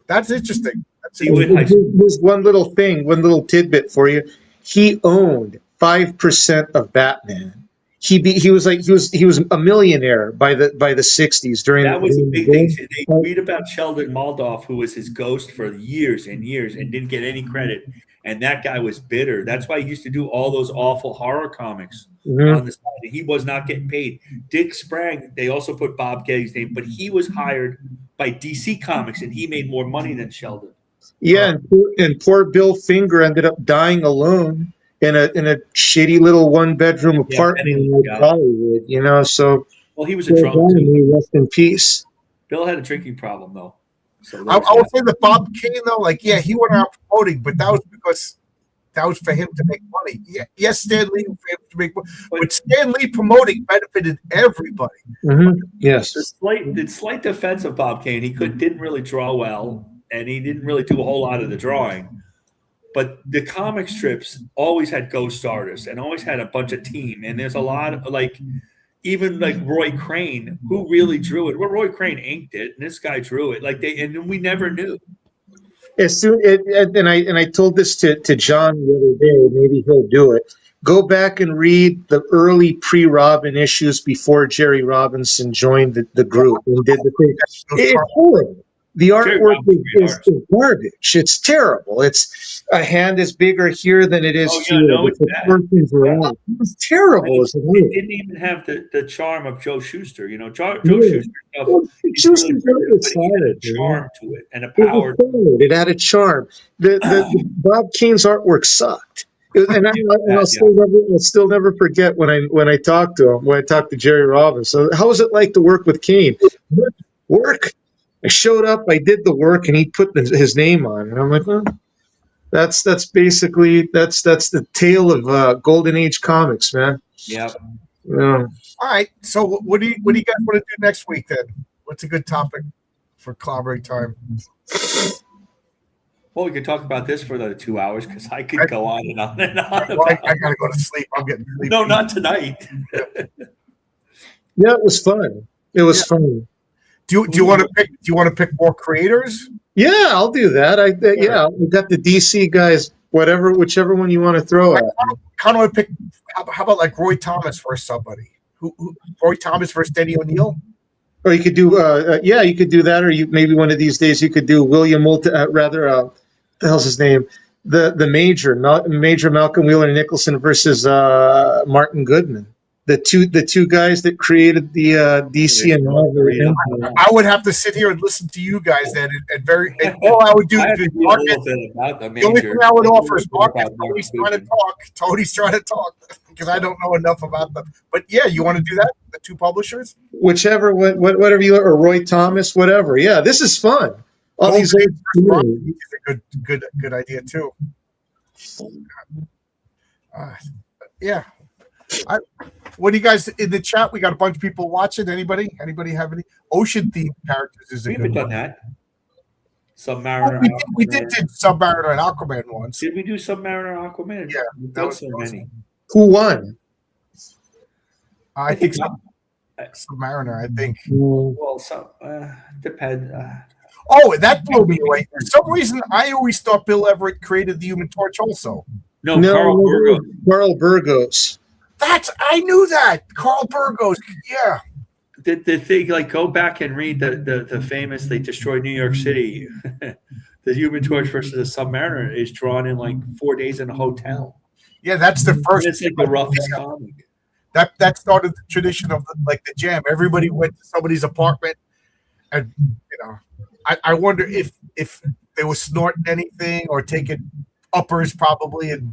That's interesting. There's one little tidbit for you. He owned 5% of Batman. he was a millionaire by the 60s during That was a during big the thing. boom. So they read about Sheldon Moldoff, who was his ghost for years and years and didn't get any credit. And that guy was bitter. That's why he used to do all those awful horror comics Mhm. on the side. He was not getting paid. Dick Sprang, they also put Bob Getty's name, but he was hired by DC Comics and he made more money than Sheldon. Yeah, and poor Bill Finger ended up dying alone in a shitty little 1-bedroom apartment in yeah. Hollywood. You know, so Well, he was a drunk too. may rest in peace. Bill had a drinking problem though. So I would say that Bob Kane, though, like, yeah, he went out promoting, but that was because that was for him to make money. Yeah, yes, Stan Lee for him to make money, but Stan Lee promoting benefited everybody. Mm-hmm. Yes. The slight defense of Bob Kane, he didn't really draw well, and he didn't really do a whole lot of the drawing. But the comic strips always had ghost artists and always had a bunch of team. And there's a lot of even Roy Crane, who really drew it. Well, Roy Crane inked it, and this guy drew it. And we never knew. As soon and I told this to John the other day. Maybe he'll do it. Go back and read the early pre-Robin issues before Jerry Robinson joined the group and did the thing. It's horrible. The artwork is garbage. It's terrible. It's a hand is bigger here than it is here. It's bad. It's terrible. It didn't even have the charm of Joe Shuster. You know, Joe Shuster stuff had a charm to it and a power. It had a charm. The Bob Kane's artwork sucked. And I'll still never forget when I talked to him, when I talked to Jerry Robinson. So how was it like to work with Kane? Work. I showed up, I did the work, and he put his name on. And I'm like, well, that's basically the tale of Golden Age comics, man. Yeah. All right. So what do you guys want to do next week then? What's a good topic for clobbering time? Well, we could talk about this for another 2 hours because I could go on and on and on. Well, I gotta go to sleep. I'm getting sleepy. No, not tonight. Yeah, it was fun. It was fun. Do you want to pick more creators? Yeah, I'll do that. I got the DC guys. Whichever one you want to throw at. Kind of pick. How about like Roy Thomas versus somebody? Who Roy Thomas versus Denny O'Neil? Or you could do. You could do that. Or maybe one of these days you could do William Moulton. The hell's his name? The Major Malcolm Wheeler Nicholson versus Martin Goodman. The two guys that created the DC and Marvel. I would have to sit here and listen to you guys then, and all I would do is the only thing I would offer is Marcus. Tony's trying to talk because I don't know enough about them. But yeah, you want to do that? The two publishers, whatever you or Roy Thomas, whatever. Yeah, this is fun. All these is a good idea too. Yeah. What do you guys in the chat? We got a bunch of people watching. Anybody have any ocean themed characters? Is we a haven't good done one. that. Submariner. We did Submariner and Aquaman once. Did we do Submariner and Aquaman? Yeah, we've that done was so awesome. many. Who won? I think Submariner. I think. Well, depend. Oh, that blew me away. For some reason, I always thought Bill Everett created the Human Torch also. No, Carl Burgos. I knew that. Carl Burgos. Yeah. The thing, go back and read the famous "They Destroyed New York City." The Human Torch versus the Submariner is drawn in 4 days in a hotel. Yeah, that's the first. And it's the roughest comic. That started the tradition of the jam. Everybody went to somebody's apartment, and I wonder if they were snorting anything or taking uppers probably and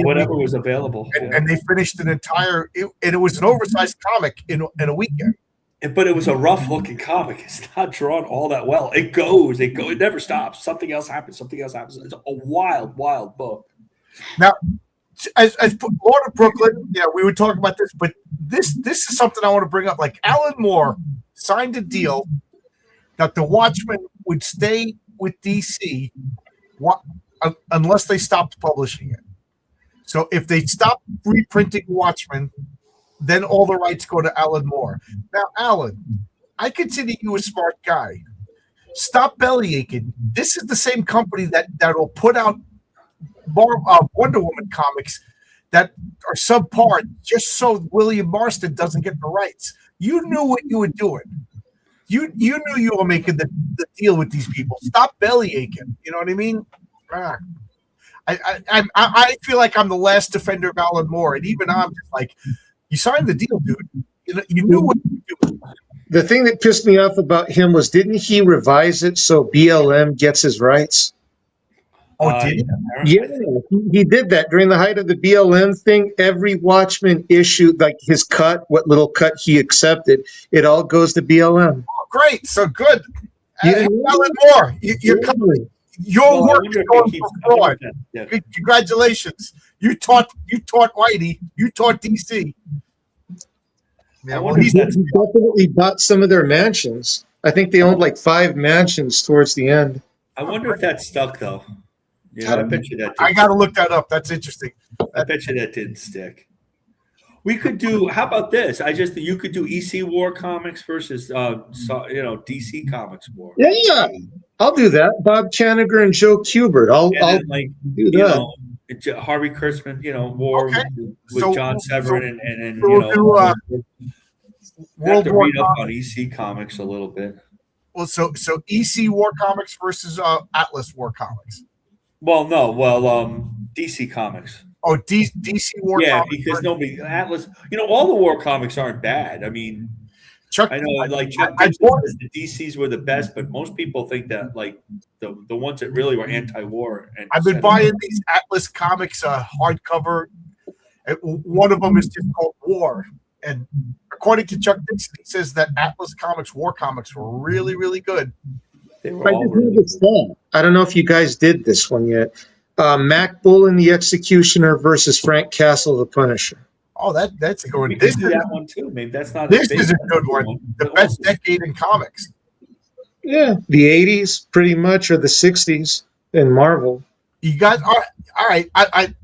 whatever was available. And they finished an entire and it was an oversized comic in a weekend. But it was a rough looking comic. It's not drawn all that well. It goes. It never stops. Something else happens. It's a wild book. Now, as Lord of Brooklyn, we would talk about this, but this is something I want to bring up. Alan Moore signed a deal that the Watchmen would stay with DC unless they stopped publishing it. So if they stop reprinting Watchmen, then all the rights go to Alan Moore. Now, Alan, I consider you a smart guy. Stop belly aching. This is the same company that will put out more Wonder Woman comics that are subpar just so William Marston doesn't get the rights. You knew what you were doing. You knew you were making the deal with these people. Stop belly aching. You know what I mean? I feel like I'm the last defender of Alan Moore, and even I'm just like, you signed the deal, dude. You knew what you were doing. The thing that pissed me off about him was, didn't he revise it so BLM gets his rights? Oh, did he? Yeah, he did that during the height of the BLM thing. Every Watchman issue, like his cut, what little cut he accepted, it all goes to BLM. Oh, great. So good. You Alan Moore, your work is going for fraud. Yeah. Congratulations. You taught Whitey. You taught DC. Yeah, well, He definitely bought some of their mansions. I think they owned like 5 mansions towards the end. I wonder if that stuck though. Yeah, I bet you that. I got to look that up. That's interesting. I bet you that didn't stick. We could do. How about this? You could do EC War comics versus DC Comics War. Yeah, I'll do that. Bob Chaniger and Joe Kubert. I'll do that. Harvey Kurtzman, War with John Severin and we'll do, World War read up on EC Comics a little bit. Well, so EC War Comics versus Atlas War Comics. DC Comics. Oh, DC War. Yeah, Comics because nobody Atlas. All the war comics aren't bad. I mean, Chuck says the DCs were the best, but most people think that like the ones that really were anti-war. And I've been buying these Atlas Comics hardcover. One of them is just called War, and according to Chuck Dixon, he says that Atlas Comics War Comics were really, really good. I don't know if you guys did this one yet. Mac Bullen, the Executioner versus Frank Castle, the Punisher. Oh, that's a good one. This is that one too. Maybe that's not. This is a good one. The best decade in comics. Yeah, the 80s, pretty much, or the 60s in Marvel. You guys, all right. I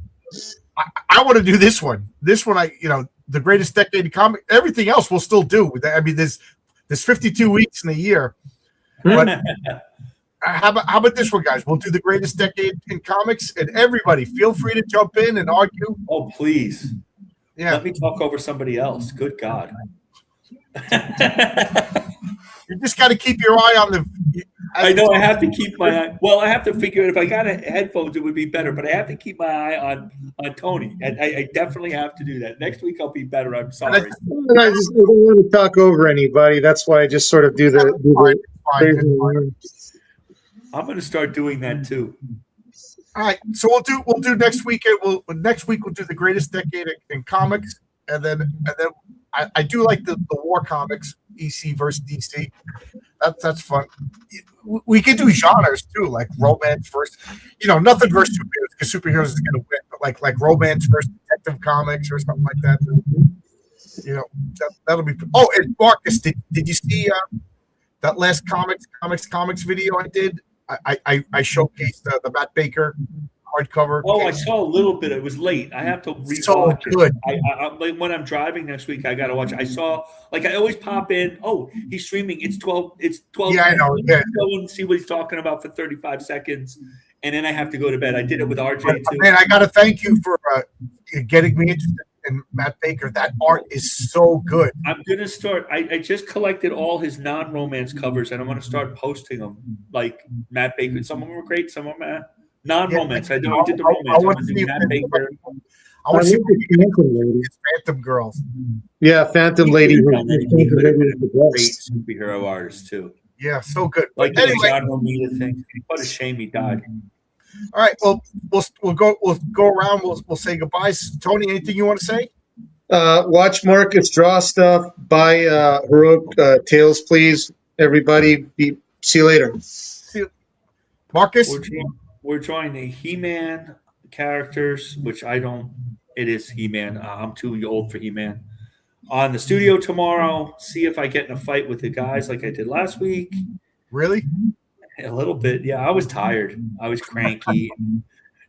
want to do this one. This one, the greatest decade in comics. Everything else we'll still do. I mean, there's 52 weeks in a year. But how about this one, guys? We'll do the greatest decade in comics, and everybody feel free to jump in and argue. Oh, please. Yeah. Let me talk over somebody else. Good God. You just got to keep your eye on the. I know I have to keep my eye. Well, I have to figure out if I got headphones, it would be better. But I have to keep my eye on Tony. I definitely have to do that. Next week I'll be better. I'm sorry. I just don't want to talk over anybody. That's why I just sort of do the. I'm going to start doing that too. All right, so we'll do next week. Next week we'll do the greatest decade in comics, and then I do like the war comics, EC versus DC. That's fun. We could do genres too, like romance versus, nothing versus superheroes, because superheroes is going to win, but like romance versus detective comics or something like that. That'll be. Oh, and Marcus, did you see that last comics video I did? I showcased the Matt Baker hardcover. Oh, I saw a little bit. It was late. I have to rewatch so good. It. When I'm driving next week, I got to watch. I saw, I always pop in. Oh, he's streaming. It's 12. It's 12. Yeah, I know. Yeah. Go and see what he's talking about for 35 seconds, and then I have to go to bed. I did it with RJ too. Man, I got to thank you for getting me interested in Matt Baker. That art is so good. I'm gonna start. I just collected all his non-romance covers, and I'm gonna start posting them. Like Matt Baker. Some of them were great. Some of them non-romance. I did the romance. I want to see Matt Baker. I want to see Phantom Girls. Yeah, Phantom Lady. Great superhero artist too. Yeah, so good. Like anyway, the John Romita thing. What a shame he died. All right, well, we'll go around. We'll say goodbyes. Tony, anything you want to say? Watch Marcus draw stuff. Buy Heroic Tales, please. Everybody, see you later. See you. Marcus? We're drawing the He-Man characters, which I don't. It is He-Man. I'm too old for He-Man. On the studio tomorrow, see if I get in a fight with the guys like I did last week. Really? A little bit, yeah. I was tired. I was cranky.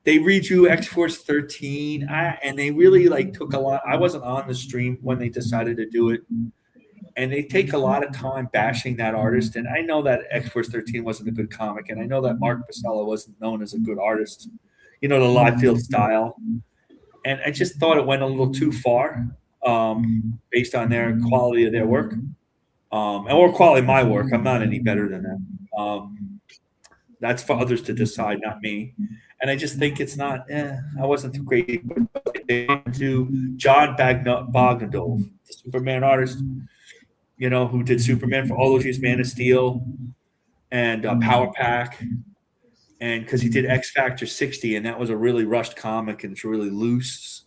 They redrew X-Force 13, and they really took a lot. I wasn't on the stream when they decided to do it, and they take a lot of time bashing that artist. And I know that X-Force 13 wasn't a good comic, and I know that Mark Pacella wasn't known as a good artist. The Liefeld style. and I just thought it went a little too far based on their quality of their work, or quality of my work. I'm not any better than them. That's for others to decide, not me. And I just think it's not. I wasn't too crazy. To John Bogdanove, the Superman artist, who did Superman for all those years, Man of Steel, and Power Pack, and because he did X Factor 60, and that was a really rushed comic, and it's really loose.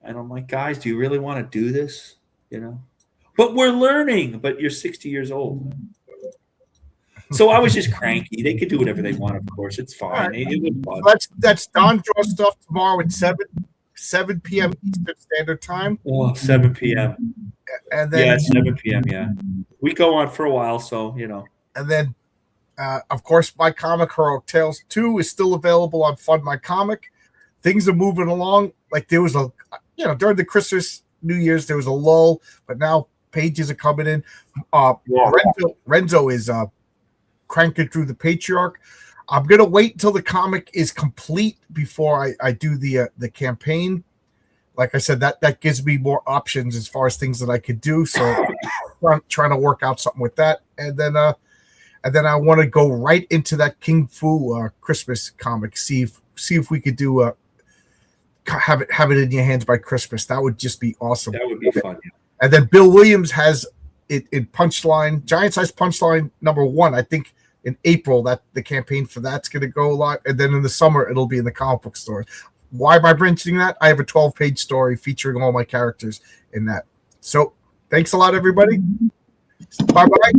And I'm like, guys, do you really want to do this? But we're learning. But you're 60 years old. So I was just cranky. They could do whatever they want, of course. It's fine. Right. It would bug. That's Don Draw stuff tomorrow at 7 p.m. Eastern Standard Time. Oh, 7 p.m. And then 7 p.m. Yeah, we go on for a while, so And then, of course, my comic Heroic Tales 2 is still available on Fund My Comic. Things are moving along. Like there was during the Christmas, New Year's, there was a lull, but now pages are coming in. Renzo is cranking through the Patriarch. I'm gonna wait until the comic is complete before I do the campaign. Like I said, that gives me more options as far as things that I could do. So I'm trying to work out something with that, and then I want to go right into that King Fu Christmas comic. See if we could do have it in your hands by Christmas. That would just be awesome. That would be fun. And then Bill Williams has it in Punchline, Giant Size Punchline #1. I think in April that the campaign for that's going to go live, and then in the summer it'll be in the comic book stores. Why am I mentioning that? I have a 12-page story featuring all my characters in that. So thanks a lot, everybody. Bye-bye.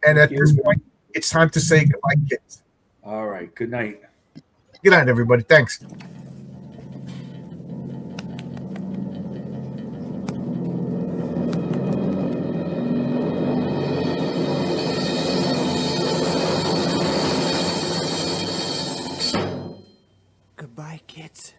And at this point, it's time to say goodbye, kids. All right. Good night. Good night, everybody. Thanks. Goodbye, kids.